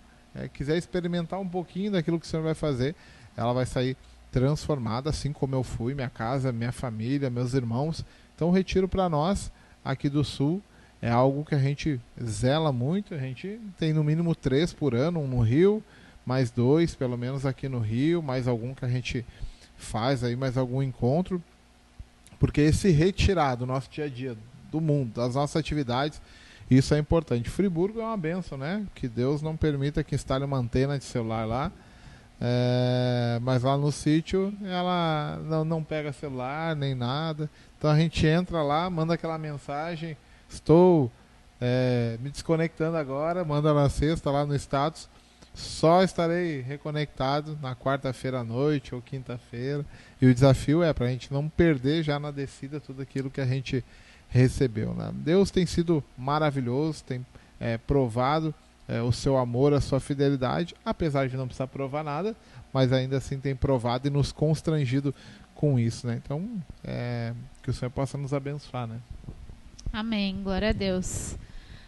quiser experimentar um pouquinho daquilo que o Senhor vai fazer, ela vai sair transformada, assim como eu fui, minha casa, minha família, meus irmãos. Então o retiro para nós aqui do Sul é algo que a gente zela muito. A gente tem no mínimo 3 por ano, um no Rio, mais 2 pelo menos aqui no Rio, mais algum que a gente faz aí, mais algum encontro, porque esse retirar do nosso dia a dia, do mundo, das nossas atividades, isso é importante. Friburgo é uma bênção, né? Que Deus não permita que instale uma antena de celular lá, mas lá no sítio ela não pega celular nem nada. Então a gente entra lá, manda aquela mensagem, estou me desconectando agora, manda na sexta lá no status, só estarei reconectado na quarta-feira à noite ou quinta-feira. E o desafio é para a gente não perder já na descida tudo aquilo que a gente recebeu, né? Deus tem sido maravilhoso, tem provado o seu amor, a sua fidelidade, apesar de não precisar provar nada, mas ainda assim tem provado e nos constrangido com isso, né? Então, que o Senhor possa nos abençoar, né? Amém, glória a Deus.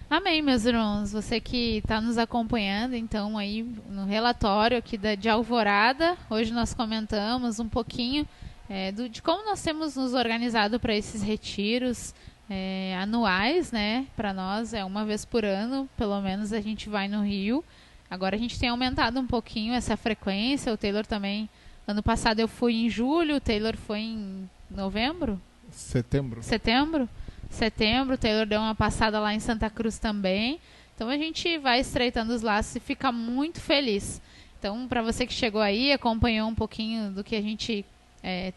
Amém, meus irmãos. Você que está nos acompanhando, então, aí no relatório aqui de Alvorada, hoje nós comentamos um pouquinho de como nós temos nos organizado para esses retiros anuais, né? Para nós é uma vez por ano, pelo menos a gente vai no Rio. Agora a gente tem aumentado um pouquinho essa frequência. O Taylor também, ano passado eu fui em julho, o Taylor foi em novembro? Setembro. O Taylor deu uma passada lá em Santa Cruz também. Então a gente vai estreitando os laços e fica muito feliz. Então, para você que chegou aí, acompanhou um pouquinho do que a gente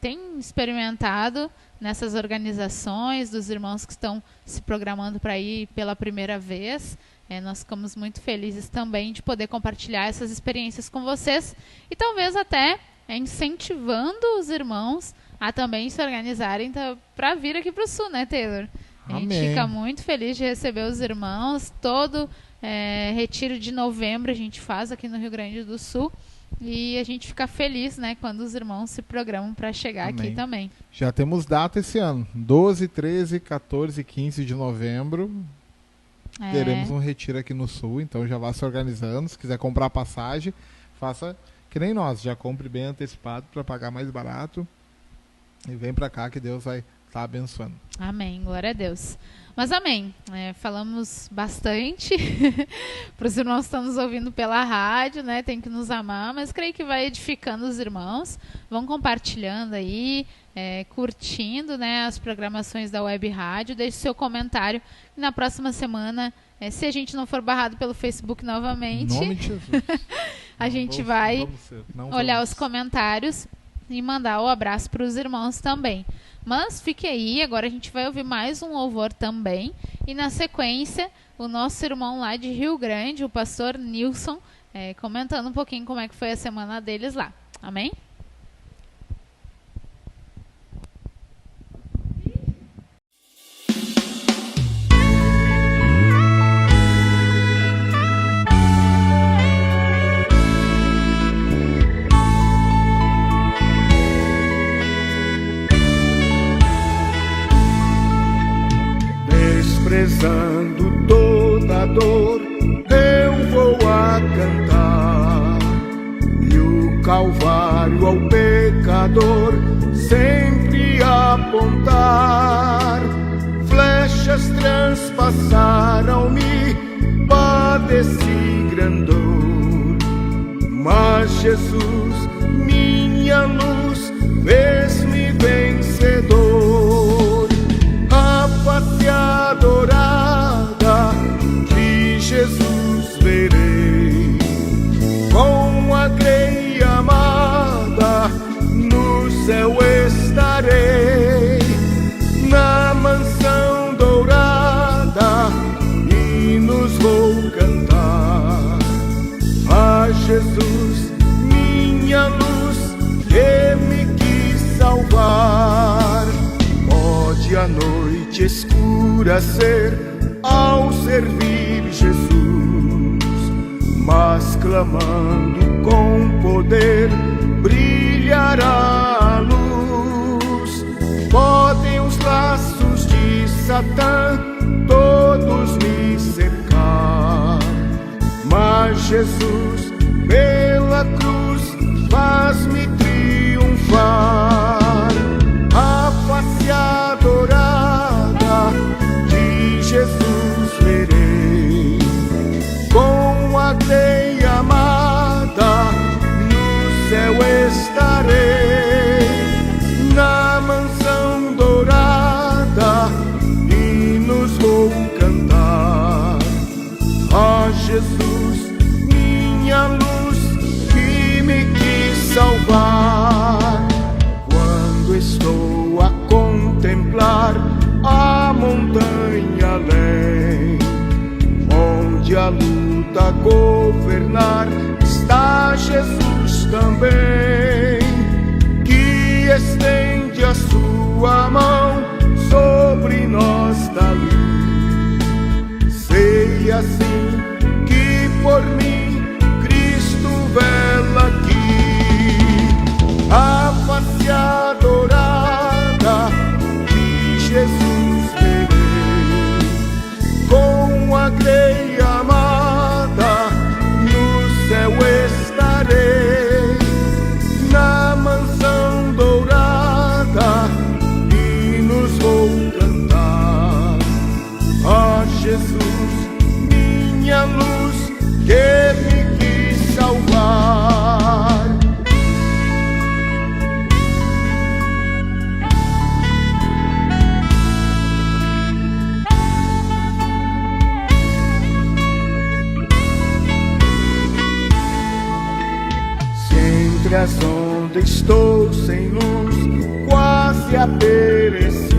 tem experimentado nessas organizações, dos irmãos que estão se programando para ir pela primeira vez. Nós ficamos muito felizes também de poder compartilhar essas experiências com vocês e talvez até incentivando os irmãos a também se organizarem para vir aqui para o Sul, né, Taylor? A gente Amém. fica muito feliz de receber os irmãos. Todo retiro de novembro a gente faz aqui no Rio Grande do Sul. E a gente fica feliz, né, quando os irmãos se programam para chegar Amém. aqui também. Já temos data esse ano. 12, 13, 14 e 15 de novembro. Teremos um retiro aqui no Sul. Então já vá se organizando. Se quiser comprar passagem, faça que nem nós. Já compre bem antecipado para pagar mais barato. E vem para cá que Deus vai estar abençoando. Amém, glória a Deus. Mas amém, falamos bastante para os irmãos que estão nos ouvindo pela rádio, né? Tem que nos amar, mas creio que vai edificando os irmãos. Vão compartilhando aí, curtindo, né, as programações da Web Rádio. Deixe seu comentário. E na próxima semana, se a gente não for barrado pelo Facebook novamente, Em nome de Jesus. a gente vai Não olhar vamos. os comentários e mandar o abraço para os irmãos também. Mas fique aí, agora a gente vai ouvir mais um louvor também. E na sequência, o nosso irmão lá de Rio Grande, o pastor Nilson, comentando um pouquinho como é que foi a semana deles lá. Amém? Desprezando toda dor, eu vou a cantar, e o Calvário ao pecador sempre apontar. Flechas transpassaram-me, padeci grande dor, mas Jesus, minha luz, fez-me vencedor. A face adorada de Jesus verei, com a grei amada no céu estarei, na mansão dourada hinos vou cantar. A Jesus, minha luz, que me quis salvar. Pode a noite escura ser ao servir Jesus, mas clamando com poder brilhará a luz. Podem os laços de Satã todos me cercar, mas Jesus pela cruz faz-me triunfar. A face adorada de Jesus verei, com a grei amada no céu estarei, na mansão dourada hinos vou cantar. A Jesus, minha luz, que me quis salvar. Quando estou a contemplar a montanha além, onde a luta governar, está Jesus também, que estende a sua mão sobre nós dali. Sei assim que por mim Cristo vela aqui. A face adorada de Jesus verei, com a grei amada no céu estarei, na mansão dourada hinos vou cantar. A Jesus, minha luz, que me quis salvar. Se entre as ondas estou sem luz, quase a perecer.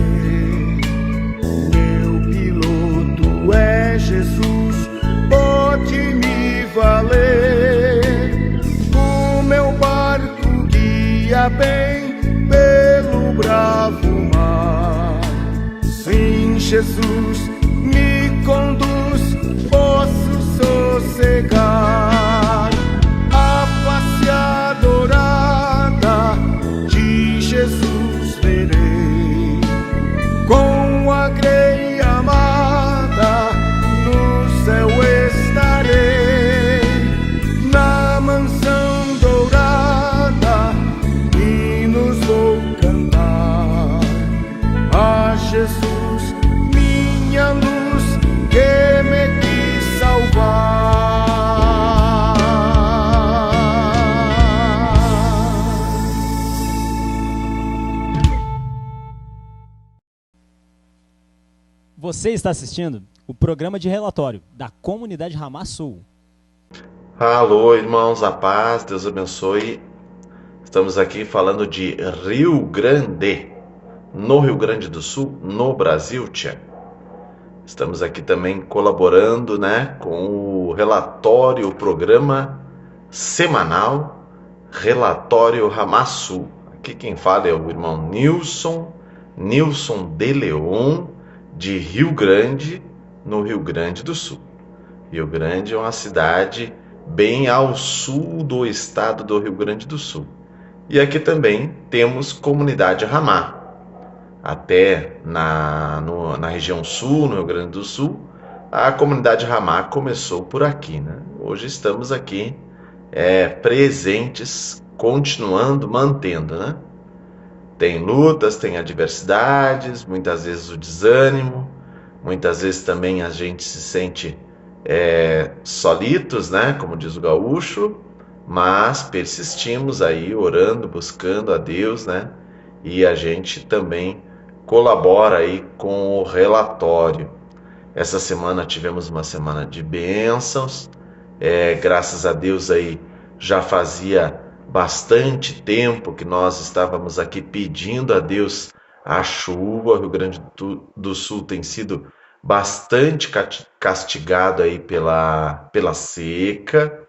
Meu piloto é Jesus, pode me valer. O meu barco guia bem pelo bravo mar. Sim, Jesus me conduz, posso sossegar. A face adorada de Jesus verei, com a grei amada no céu estarei, na mansão dourada hinos vou cantar a Jesus, minha luz que me quis salvar. Você está assistindo o programa de relatório da Comunidade Ramá Sul. Alô, irmãos, a paz, Deus abençoe. Estamos aqui falando de Rio Grande, no Rio Grande do Sul, no Brasil, tia. Estamos aqui também colaborando, com o relatório, o programa semanal Relatório Ramá Sul. Aqui quem fala é o irmão Nilson de Leon, de Rio Grande, no Rio Grande do Sul. Rio Grande é uma cidade bem ao sul do estado do Rio Grande do Sul. E aqui também temos comunidade Ramá. Até na região sul, no Rio Grande do Sul, a comunidade Ramá começou por aqui, Hoje estamos aqui presentes, continuando, mantendo, Tem lutas, tem adversidades, muitas vezes o desânimo, muitas vezes também a gente se sente solitos, como diz o gaúcho, mas persistimos aí orando, buscando a Deus, e a gente também colabora aí com o relatório. Essa semana tivemos uma semana de bênçãos, graças a Deus aí já fazia bastante tempo que nós estávamos aqui pedindo a Deus a chuva. O Rio Grande do Sul tem sido bastante castigado aí pela seca.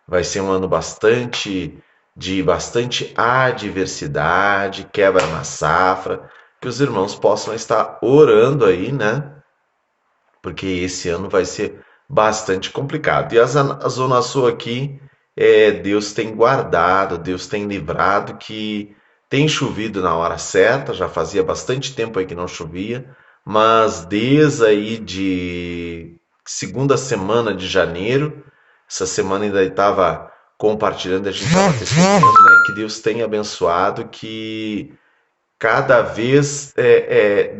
Vai ser um ano de bastante adversidade, quebra na safra, que os irmãos possam estar orando aí, porque esse ano vai ser bastante complicado. E a Zona Sul aqui, Deus tem guardado, Deus tem livrado, que tem chovido na hora certa. Já fazia bastante tempo aí que não chovia, mas desde aí de segunda semana de janeiro, essa semana ainda estava compartilhando, a gente estava testemunhando, que Deus tem abençoado, que cada vez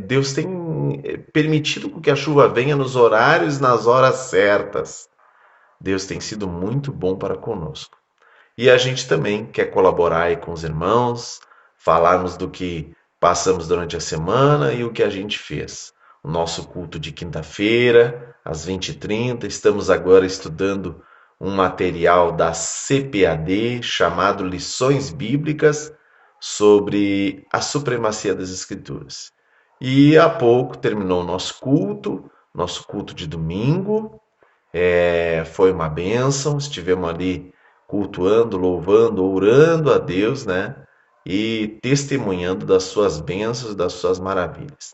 Deus tem permitido que a chuva venha nos horários, nas horas certas. Deus tem sido muito bom para conosco. E a gente também quer colaborar aí com os irmãos, falarmos do que passamos durante a semana e o que a gente fez. O nosso culto de quinta-feira, às 20h30, estamos agora estudando um material da CPAD chamado Lições Bíblicas sobre a supremacia das Escrituras. E há pouco terminou o nosso culto de domingo. Foi uma bênção, estivemos ali cultuando, louvando, orando a Deus, e testemunhando das suas bênçãos, das suas maravilhas,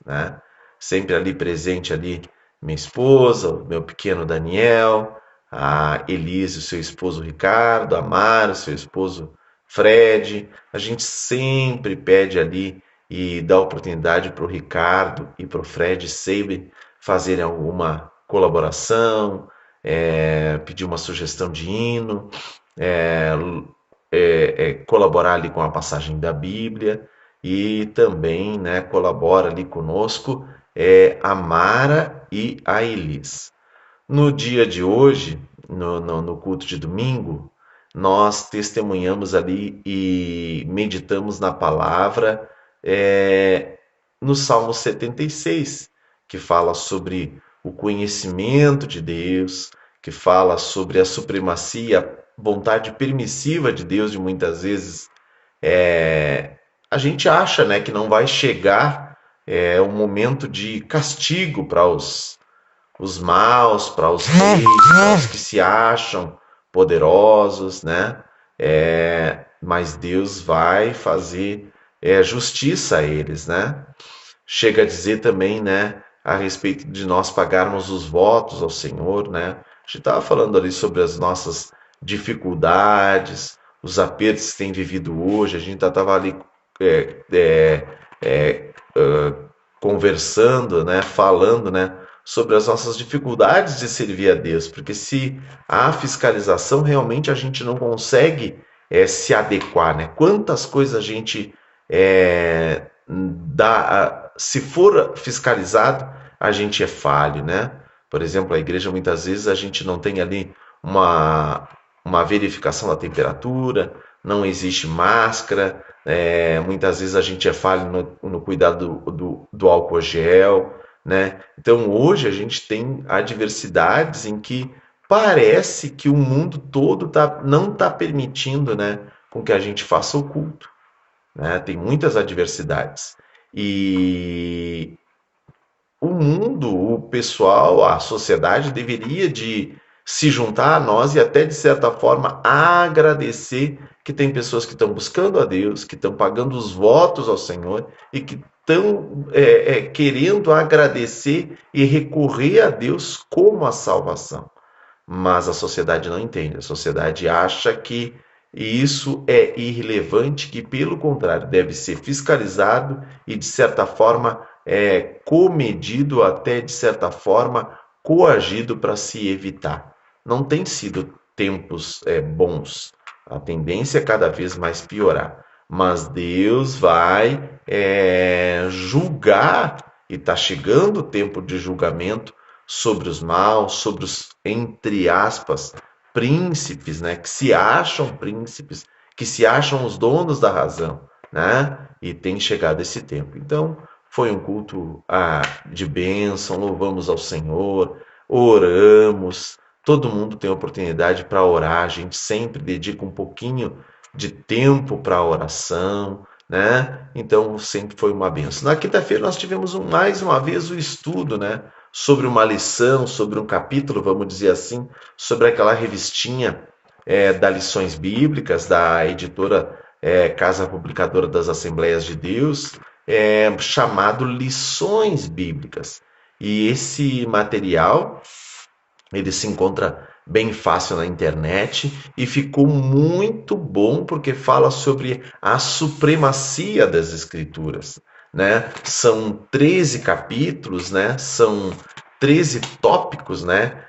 Sempre ali presente ali minha esposa, o meu pequeno Daniel, a Elise, o seu esposo Ricardo, a Mara, o seu esposo Fred. A gente sempre pede ali e dá oportunidade para o Ricardo e para o Fred sempre fazerem alguma colaboração, pedir uma sugestão de hino, colaborar ali com a passagem da Bíblia, e também colabora ali conosco a Mara e a Elis. No dia de hoje, no culto de domingo, nós testemunhamos ali e meditamos na palavra no Salmo 76, que fala sobre o conhecimento de Deus, que fala sobre a supremacia, vontade permissiva de Deus de muitas vezes a gente acha, né, que não vai chegar um momento de castigo para os maus, para os reis, para os que se acham poderosos, né? Mas Deus vai fazer justiça a eles, né? Chega a dizer também, né, a respeito de nós pagarmos os votos ao Senhor, né? A gente estava falando ali sobre as nossas dificuldades, os apertos que tem vivido hoje. A gente estava ali conversando, né, falando, né, sobre as nossas dificuldades de servir a Deus, porque se há fiscalização, realmente a gente não consegue se adequar, né? Quantas coisas a gente dá, se for fiscalizado, a gente é falho, né? Por exemplo, a igreja, muitas vezes a gente não tem ali uma verificação da temperatura, não existe máscara, muitas vezes a gente é falho no cuidado do álcool gel, né? Então hoje a gente tem adversidades em que parece que o mundo todo não está permitindo, né, com que a gente faça o culto, né? Tem muitas adversidades. E o mundo, o pessoal, a sociedade deveria de se juntar a nós e até, de certa forma, agradecer que tem pessoas que estão buscando a Deus, que estão pagando os votos ao Senhor e que estão querendo agradecer e recorrer a Deus como a salvação. Mas a sociedade não entende. A sociedade acha que isso é irrelevante, que, pelo contrário, deve ser fiscalizado e, de certa forma, comedido, até, de certa forma, coagido para se evitar. Não tem sido tempos bons. A tendência é cada vez mais piorar. Mas Deus vai julgar, e está chegando o tempo de julgamento sobre os maus, sobre os, entre aspas, príncipes, né, que se acham príncipes, que se acham os donos da razão, né? E tem chegado esse tempo. Então, foi um culto de bênção, louvamos ao Senhor, oramos. Todo mundo tem oportunidade para orar, a gente sempre dedica um pouquinho de tempo para a oração, né? Então sempre foi uma bênção. Na quinta-feira nós tivemos mais uma vez o estudo, né, sobre uma lição, sobre um capítulo, vamos dizer assim, sobre aquela revistinha das lições bíblicas da editora Casa Publicadora das Assembleias de Deus, chamado Lições Bíblicas. E esse material ele se encontra bem fácil na internet e ficou muito bom porque fala sobre a supremacia das Escrituras, né? São 13 capítulos, né? São 13 tópicos, né?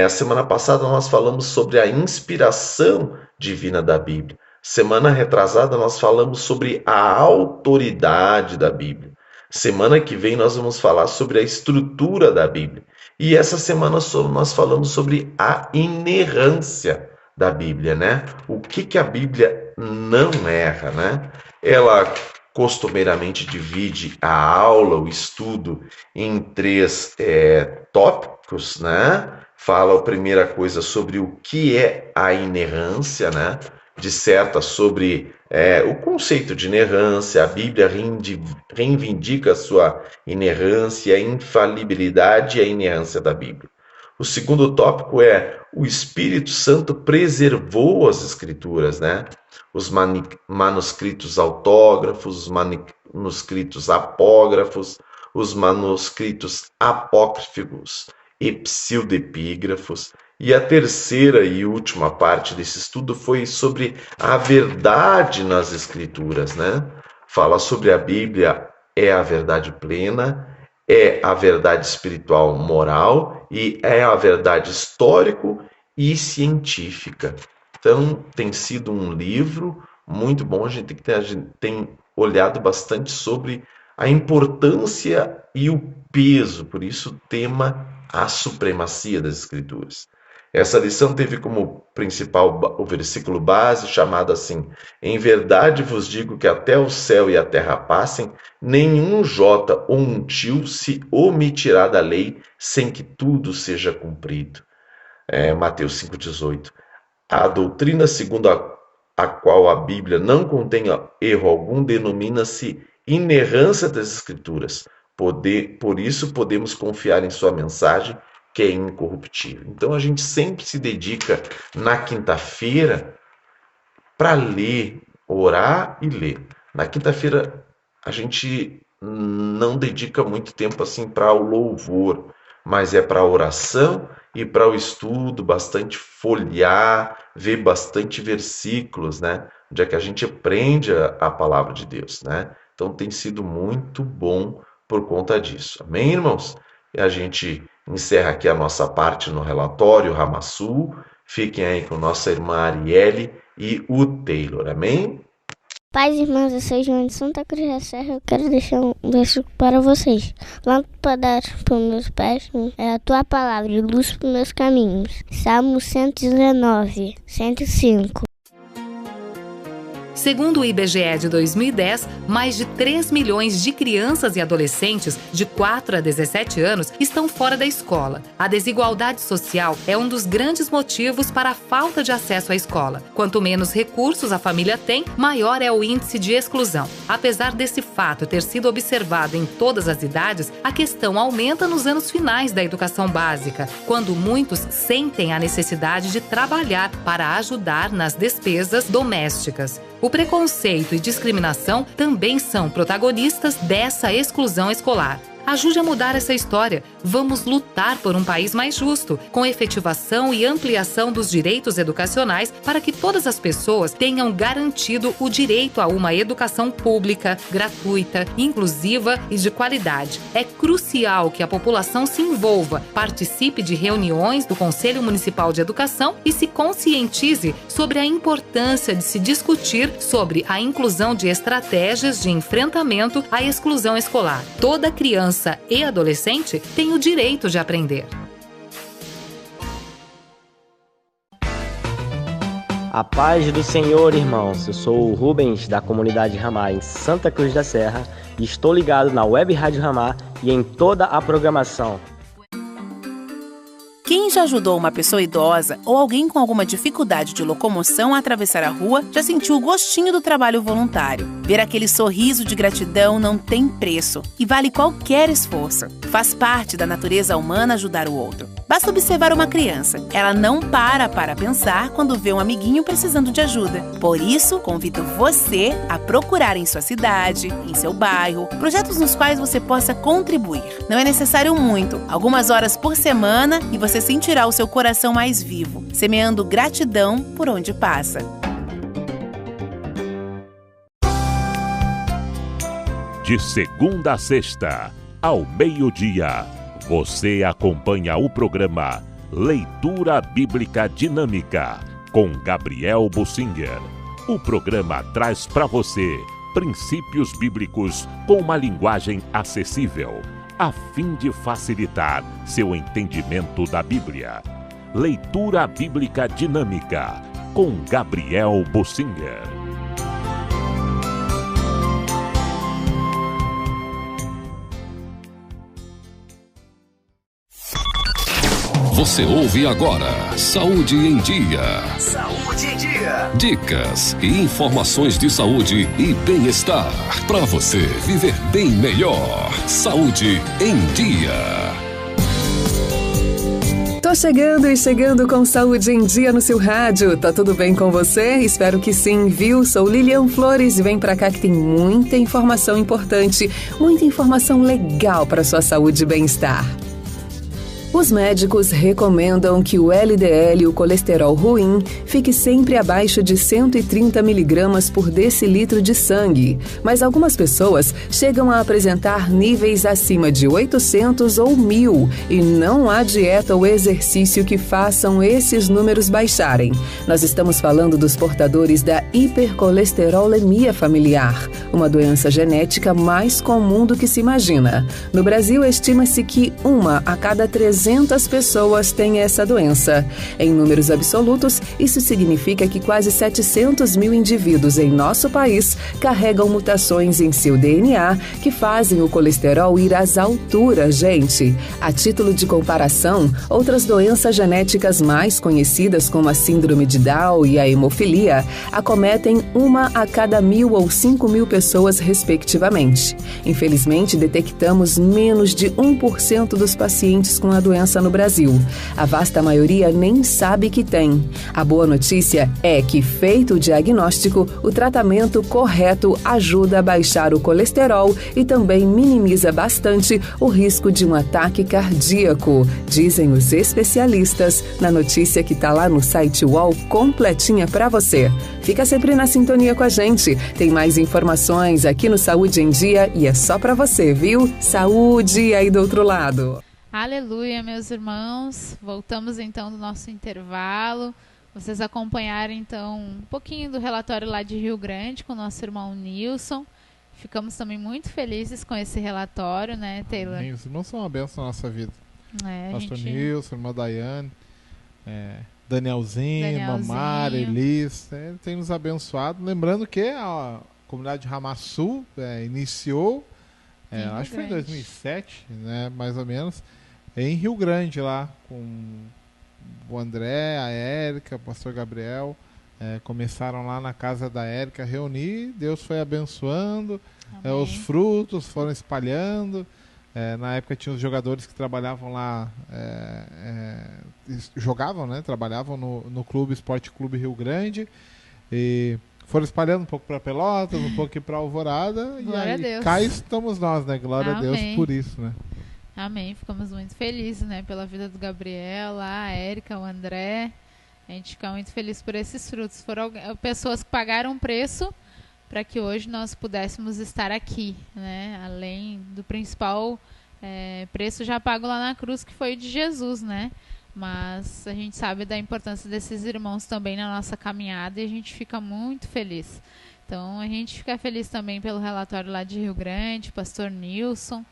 A semana passada nós falamos sobre a inspiração divina da Bíblia. Semana retrasada nós falamos sobre a autoridade da Bíblia. Semana que vem nós vamos falar sobre a estrutura da Bíblia. E essa semana nós falamos sobre a inerrância da Bíblia, né? O que a Bíblia não erra, né? Ela costumeiramente divide a aula, o estudo, em 3 tópicos, né? Fala a primeira coisa sobre o que é a inerrância, né? Disserta sobre o conceito de inerrância. A Bíblia reivindica a sua inerrância, a infalibilidade e a inerrância da Bíblia. O segundo tópico é o Espírito Santo preservou as Escrituras, né? Os manuscritos autógrafos, os manuscritos apógrafos, os manuscritos apócrifos e pseudepígrafos. E a terceira e última parte desse estudo foi sobre a verdade nas Escrituras, né? Fala sobre a Bíblia, é a verdade plena, é a verdade espiritual moral e é a verdade histórico e científica. Então, tem sido um livro muito bom. A gente tem olhado bastante sobre a importância e o peso, por isso o tema a supremacia das Escrituras. Essa lição teve como principal o versículo base, chamado assim: em verdade vos digo que até o céu e a terra passem, nenhum jota ou um tio se omitirá da lei, sem que tudo seja cumprido. Mateus 5,18. A doutrina segundo a a qual a Bíblia não contém erro algum, denomina-se inerrância das Escrituras. Por isso podemos confiar em sua mensagem, que é incorruptível. Então a gente sempre se dedica na quinta-feira para ler, orar e ler. Na quinta-feira a gente não dedica muito tempo assim para o louvor, mas é para a oração e para o estudo, bastante folhear, ver bastante versículos, né? Onde é que a gente aprende a palavra de Deus, né? Então tem sido muito bom por conta disso. Amém, irmãos? E a gente encerra aqui a nossa parte no relatório Ramassul. Fiquem aí com nossa irmã Arielle e o Taylor. Amém? Pais e irmãos, eu sou João de Santa Cruz da Serra. Eu quero deixar um verso para vocês. Lâmpada para os meus pés é a tua palavra e luz para os meus caminhos. Salmo 119, 105. Segundo o IBGE de 2010, mais de 3 milhões de crianças e adolescentes de 4 a 17 anos estão fora da escola. A desigualdade social é um dos grandes motivos para a falta de acesso à escola. Quanto menos recursos a família tem, maior é o índice de exclusão. Apesar desse fato ter sido observado em todas as idades, a questão aumenta nos anos finais da educação básica, quando muitos sentem a necessidade de trabalhar para ajudar nas despesas domésticas. O preconceito e discriminação também são protagonistas dessa exclusão escolar. Ajude a mudar essa história. Vamos lutar por um país mais justo, com efetivação e ampliação dos direitos educacionais para que todas as pessoas tenham garantido o direito a uma educação pública, gratuita, inclusiva e de qualidade. É crucial que a população se envolva, participe de reuniões do Conselho Municipal de Educação e se conscientize sobre a importância de se discutir sobre a inclusão de estratégias de enfrentamento à exclusão escolar. Toda criança e adolescente tem o direito de aprender. A paz do Senhor, irmãos. Eu sou o Rubens, da comunidade Ramá em Santa Cruz da Serra, e estou ligado na Web Rádio Ramá e em toda a programação. Quem já ajudou uma pessoa idosa ou alguém com alguma dificuldade de locomoção a atravessar a rua já sentiu o gostinho do trabalho voluntário. Ver aquele sorriso de gratidão não tem preço e vale qualquer esforço. Faz parte da natureza humana ajudar o outro. Basta observar uma criança. Ela não para pensar quando vê um amiguinho precisando de ajuda. Por isso, convido você a procurar em sua cidade, em seu bairro, projetos nos quais você possa contribuir. Não é necessário muito, algumas horas por semana e você sentirá o seu coração mais vivo, semeando gratidão por onde passa. De segunda a sexta, ao meio-dia, você acompanha o programa Leitura Bíblica Dinâmica, com Gabriel Bussinger. O programa traz para você princípios bíblicos com uma linguagem acessível, a fim de facilitar seu entendimento da Bíblia. Leitura Bíblica Dinâmica, com Gabriel Bussinger. Você ouve agora Saúde em Dia. Saúde em Dia. Dicas e informações de saúde e bem-estar para você viver bem melhor. Saúde em Dia. Tô chegando com Saúde em Dia no seu rádio. Tá tudo bem com você? Espero que sim, viu? Sou Lilian Flores e vem pra cá que tem muita informação importante, muita informação legal para sua saúde e bem-estar. Os médicos recomendam que o LDL, o colesterol ruim, fique sempre abaixo de 130 miligramas por decilitro de sangue, mas algumas pessoas chegam a apresentar níveis acima de 800 ou 1000 e não há dieta ou exercício que façam esses números baixarem. Nós estamos falando dos portadores da hipercolesterolemia familiar, uma doença genética mais comum do que se imagina. No Brasil, estima-se que 1 a cada 300 200 pessoas têm essa doença. Em números absolutos, isso significa que quase 700 mil indivíduos em nosso país carregam mutações em seu DNA que fazem o colesterol ir às alturas, gente. A título de comparação, outras doenças genéticas mais conhecidas, como a síndrome de Down e a hemofilia, acometem 1 a cada 1.000 ou 5.000 pessoas, respectivamente. Infelizmente, detectamos menos de 1% dos pacientes com a doença no Brasil. A vasta maioria nem sabe que tem. A boa notícia é que, feito o diagnóstico, o tratamento correto ajuda a baixar o colesterol e também minimiza bastante o risco de um ataque cardíaco, dizem os especialistas na notícia que está lá no site UOL, completinha para você. Fica sempre na sintonia com a gente. Tem mais informações aqui no Saúde em Dia e é só para você, viu? Saúde aí do outro lado. Aleluia, meus irmãos. Voltamos então do nosso intervalo. Vocês acompanharam então um pouquinho do relatório lá de Rio Grande com o nosso irmão Nilson. Ficamos também muito felizes com esse relatório, né, Taylor? Amém. Os irmãos são uma bênção na nossa vida. Pastor Nilson, irmã Daiane, Danielzinho, Mamara, Elis, tem nos abençoado. Lembrando que a comunidade Ramá Sul iniciou, acho que foi em 2007, né, mais ou menos, em Rio Grande, lá com o André, a Érica, o pastor Gabriel. Começaram lá na casa da Érica a reunir, Deus foi abençoando, os frutos foram espalhando. Na época tinha os jogadores que trabalhavam lá, jogavam, né? Trabalhavam no clube, Esporte Clube Rio Grande, e foram espalhando um pouco para Pelotas, um pouco para Alvorada, Glória e aí cá estamos nós, né? Glória Amém. a Deus por isso, né? Amém, ficamos muito felizes, né? Pela vida do Gabriel, lá, a Érica, o André. A gente fica muito feliz por esses frutos. Foram pessoas que pagaram um preço para que hoje nós pudéssemos estar aqui, né? Além do principal preço já pago lá na cruz, que foi o de Jesus, né? Mas a gente sabe da importância desses irmãos também na nossa caminhada e a gente fica muito feliz. Então a gente fica feliz também pelo relatório lá de Rio Grande, pastor Nilson,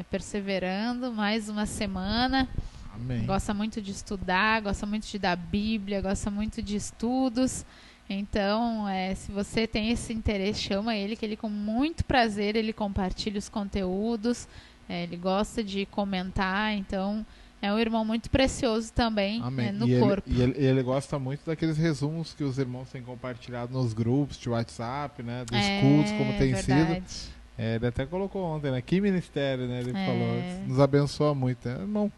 perseverando mais uma semana. Amém. Gosta muito de estudar, gosta muito de dar Bíblia, gosta muito de estudos. Então, se você tem esse interesse, chama ele, que ele com muito prazer ele compartilha os conteúdos, ele gosta de comentar, então é um irmão muito precioso também no corpo. Ele gosta muito daqueles resumos que os irmãos têm compartilhado nos grupos de WhatsApp, né, dos cultos, como tem sido. Ele até colocou ontem, né, que ministério, né, ele falou, nos abençoa muito, né, irmão.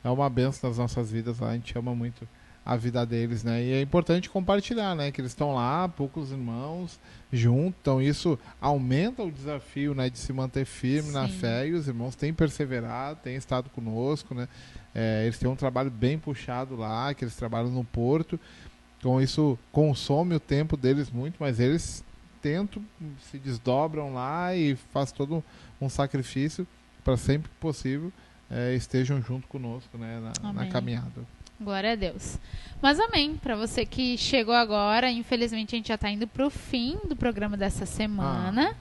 É uma bênção nas nossas vidas, a gente ama muito a vida deles, né? E é importante compartilhar, né? Que eles estão lá, poucos irmãos juntos, então isso aumenta o desafio, né? De se manter firme na fé, e os irmãos têm perseverado, têm estado conosco, né? Eles têm um trabalho bem puxado lá, que eles trabalham no porto, então isso consome o tempo deles muito, mas eles tentam, se desdobram lá e fazem todo um sacrifício para sempre que possível estejam junto conosco, né, na caminhada. Glória a Deus. Mas amém. Para você que chegou agora, infelizmente a gente já está indo para o fim do programa dessa semana.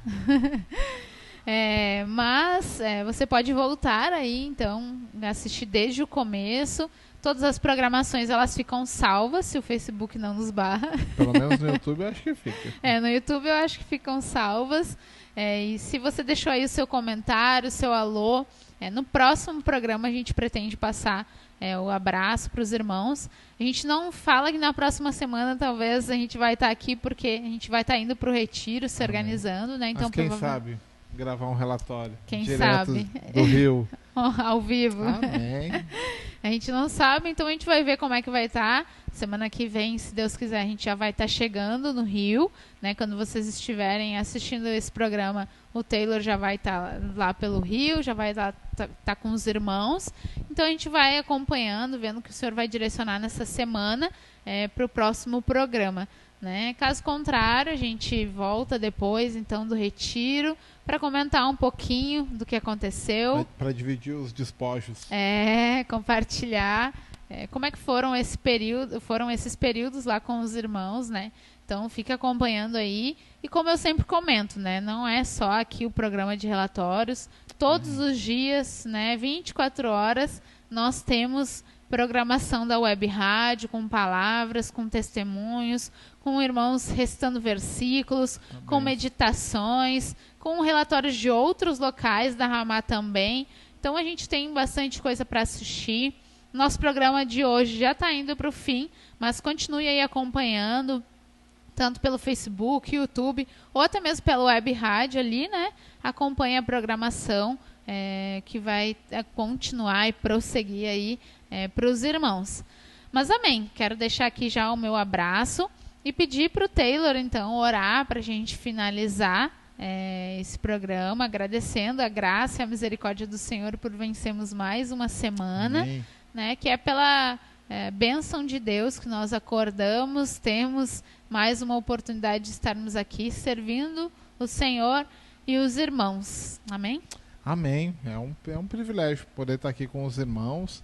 Mas você pode voltar aí, então, assistir desde o começo. Todas as programações, elas ficam salvas, se o Facebook não nos barra. Pelo menos no YouTube eu acho que fica. No YouTube eu acho que ficam salvas. E se você deixou aí o seu comentário, o seu alô, no próximo programa a gente pretende passar o abraço para os irmãos. A gente não fala que na próxima semana talvez a gente vai estar aqui, porque a gente vai estar indo para o retiro, se organizando, né? Então, mas quem sabe gravar um relatório direto sabe? Do Rio. Ao vivo. Amém. A gente não sabe, então a gente vai ver como é que vai estar. Semana que vem, se Deus quiser, a gente já vai estar chegando no Rio, né? Quando vocês estiverem assistindo esse programa, o Taylor já vai estar lá pelo Rio, já vai estar com os irmãos. Então a gente vai acompanhando, vendo o que o Senhor vai direcionar nessa semana para o próximo programa, né? Caso contrário, a gente volta depois, então, do retiro, para comentar um pouquinho do que aconteceu. Para dividir os despojos. Compartilhar como é que foram esses períodos lá com os irmãos, né? Então, fique acompanhando aí. E como eu sempre comento, né? Não é só aqui o programa de relatórios. Todos os dias, né? 24 horas, nós temos programação da Web Rádio, com palavras, com testemunhos, com irmãos recitando versículos, com meditações, com relatórios de outros locais da Ramá também. Então a gente tem bastante coisa para assistir. Nosso programa de hoje já está indo para o fim, mas continue aí acompanhando, tanto pelo Facebook, YouTube, ou até mesmo pela Web Rádio ali, né? Acompanhe a programação que vai continuar e prosseguir aí para os irmãos. Mas amém. Quero deixar aqui já o meu abraço e pedir para o Taylor, então, orar para a gente finalizar esse programa, agradecendo a graça e a misericórdia do Senhor por vencermos mais uma semana, né? Que é pela bênção de Deus que nós acordamos, temos mais uma oportunidade de estarmos aqui servindo o Senhor e os irmãos. Amém? Amém. É um privilégio poder estar aqui com os irmãos.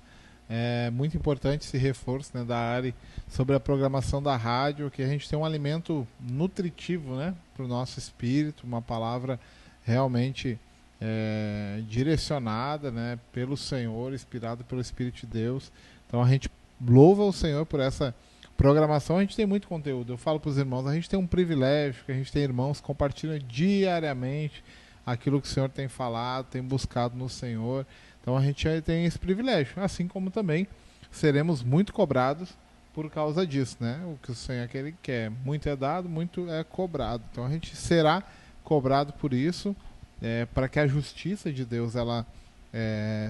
É muito importante esse reforço, né, da Ari sobre a programação da rádio, que a gente tem um alimento nutritivo, né, para o nosso espírito, uma palavra realmente direcionada, né, pelo Senhor, inspirada pelo Espírito de Deus. Então a gente louva o Senhor por essa programação. A gente tem muito conteúdo. Eu falo para os irmãos, a gente tem um privilégio, que a gente tem irmãos que compartilham diariamente aquilo que o Senhor tem falado, tem buscado no Senhor. Então a gente tem esse privilégio, assim como também seremos muito cobrados por causa disso, né? O que o Senhor aquele quer, muito é dado, muito é cobrado. Então a gente será cobrado por isso, para que a justiça de Deus ela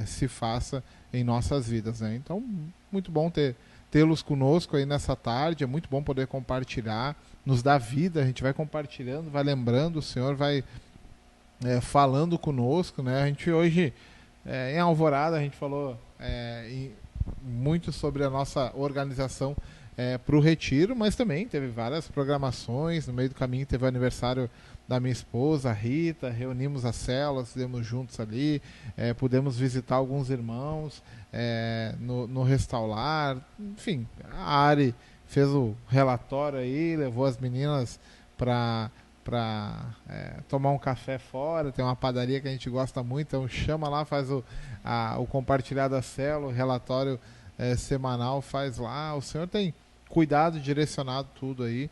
se faça em nossas vidas, né? Então muito bom tê-los conosco aí nessa tarde. É muito bom poder compartilhar, nos dá vida. A gente vai compartilhando, vai lembrando, o Senhor vai falando conosco, né? A gente hoje em Alvorada a gente falou muito sobre a nossa organização para o retiro, mas também teve várias programações. No meio do caminho teve o aniversário da minha esposa, a Rita, reunimos as células, estivemos juntos ali, pudemos visitar alguns irmãos no Restaurar. Enfim, a Ari fez o relatório aí, levou as meninas para tomar um café fora. Tem uma padaria que a gente gosta muito, então chama lá, faz o compartilhar da célula, o relatório semanal, faz lá. O Senhor tem cuidado, direcionado tudo aí,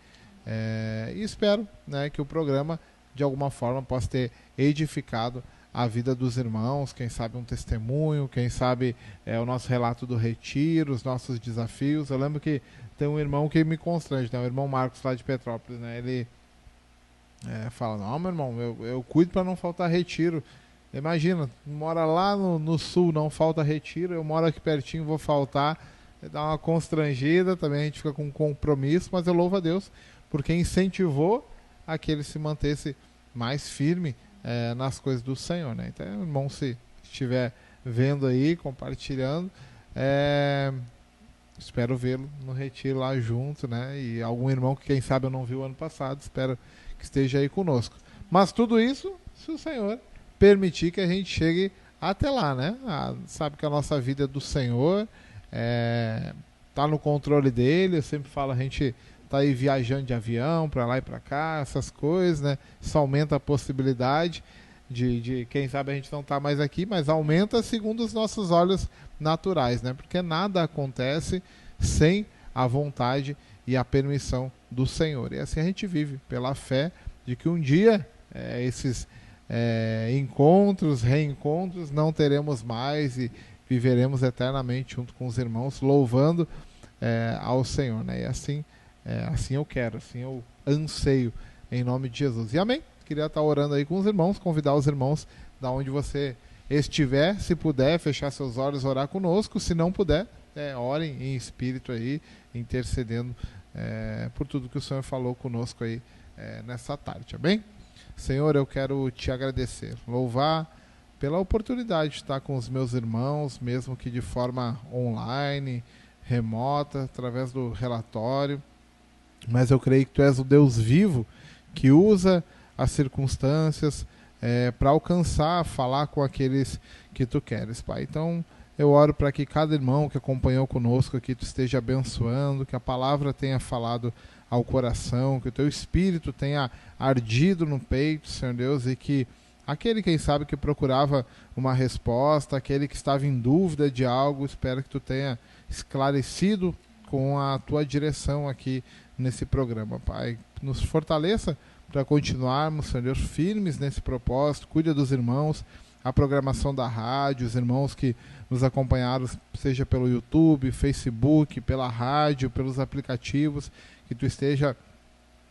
e espero, né, que o programa de alguma forma possa ter edificado a vida dos irmãos. Quem sabe um testemunho, quem sabe o nosso relato do retiro, os nossos desafios. Eu lembro que tem um irmão que me constrange, né, o irmão Marcos lá de Petrópolis, né? Ele fala, não, meu irmão, eu cuido para não faltar retiro. Imagina, mora lá no sul, não falta retiro, eu moro aqui pertinho, vou faltar. Dá uma constrangida, também a gente fica com um compromisso, mas eu louvo a Deus porque incentivou a que ele se mantesse mais firme nas coisas do Senhor, né? Então, irmão, se estiver vendo aí, compartilhando, espero vê-lo no retiro lá junto, né? E algum irmão que quem sabe eu não vi o ano passado, espero que esteja aí conosco. Mas tudo isso, se o Senhor permitir que a gente chegue até lá, né? Sabe que a nossa vida é do Senhor, tá no controle dele. Eu sempre falo, a gente tá aí viajando de avião para lá e para cá, essas coisas, né? Isso aumenta a possibilidade de quem sabe a gente não tá mais aqui, mas aumenta segundo os nossos olhos naturais, né? Porque nada acontece sem a vontade e a permissão do Senhor. E assim a gente vive pela fé de que um dia esses encontros, reencontros não teremos mais e viveremos eternamente junto com os irmãos, louvando ao Senhor, né? E assim eu quero, assim eu anseio, em nome de Jesus. E amém. Queria estar orando aí com os irmãos, convidar os irmãos da onde você estiver, se puder, fechar seus olhos, orar conosco. Se não puder, orem em espírito aí, intercedendo por tudo que o Senhor falou conosco aí nessa tarde, amém? Senhor, eu quero te agradecer, louvar pela oportunidade de estar com os meus irmãos, mesmo que de forma online, remota, através do relatório, mas eu creio que Tu és o Deus vivo, que usa as circunstâncias para alcançar, falar com aqueles que Tu queres, Pai. Então, eu oro para que cada irmão que acompanhou conosco aqui, Tu esteja abençoando, que a palavra tenha falado ao coração, que o Teu Espírito tenha ardido no peito, Senhor Deus, e que aquele, quem sabe, que procurava uma resposta, aquele que estava em dúvida de algo. Espero que tu tenha esclarecido com a tua direção aqui nesse programa, Pai. Nos fortaleça para continuarmos, Senhor Deus, firmes nesse propósito. Cuida dos irmãos, a programação da rádio, os irmãos que nos acompanharam, seja pelo YouTube, Facebook, pela rádio, pelos aplicativos, que tu esteja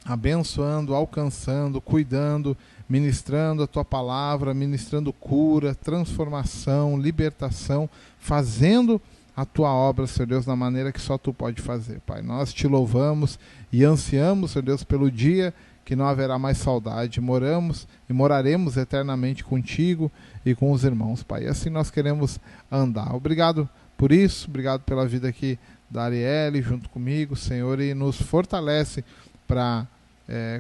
abençoando, alcançando, cuidando, ministrando a tua palavra, ministrando cura, transformação, libertação, fazendo a tua obra, Senhor Deus, na maneira que só tu pode fazer, Pai. Nós te louvamos e ansiamos, Senhor Deus, pelo dia que não haverá mais saudade. Moramos e moraremos eternamente contigo e com os irmãos, Pai. E assim nós queremos andar. Obrigado por isso, obrigado pela vida aqui da Arielle junto comigo, Senhor, e nos fortalece para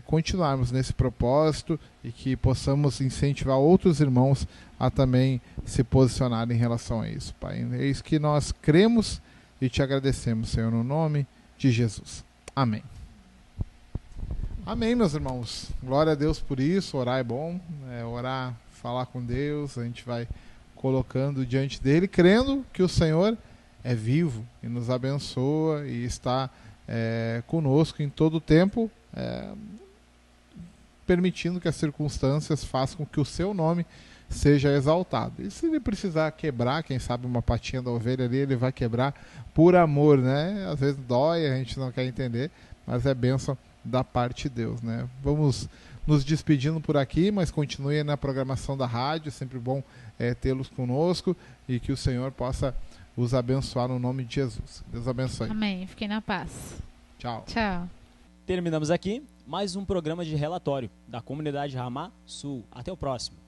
continuarmos nesse propósito e que possamos incentivar outros irmãos a também se posicionar em relação a isso, Pai. É isso que nós cremos e te agradecemos, Senhor, no nome de Jesus. Amém. Amém, meus irmãos. Glória a Deus por isso. Orar é bom, orar, falar com Deus, a gente vai colocando diante dele, crendo que o Senhor é vivo e nos abençoa e está conosco em todo o tempo, permitindo que as circunstâncias façam com que o seu nome seja exaltado. E se ele precisar quebrar, quem sabe uma patinha da ovelha ali, ele vai quebrar por amor, né? Às vezes dói, a gente não quer entender, mas é bênção da parte de Deus, né? Vamos nos despedindo por aqui, mas continue na programação da rádio, é sempre bom tê-los conosco e que o Senhor possa os abençoar no nome de Jesus. Deus abençoe. Amém. Fiquem na paz. Tchau. Tchau. Terminamos aqui mais um programa de relatório da Comunidade Ramá Sul. Até o próximo.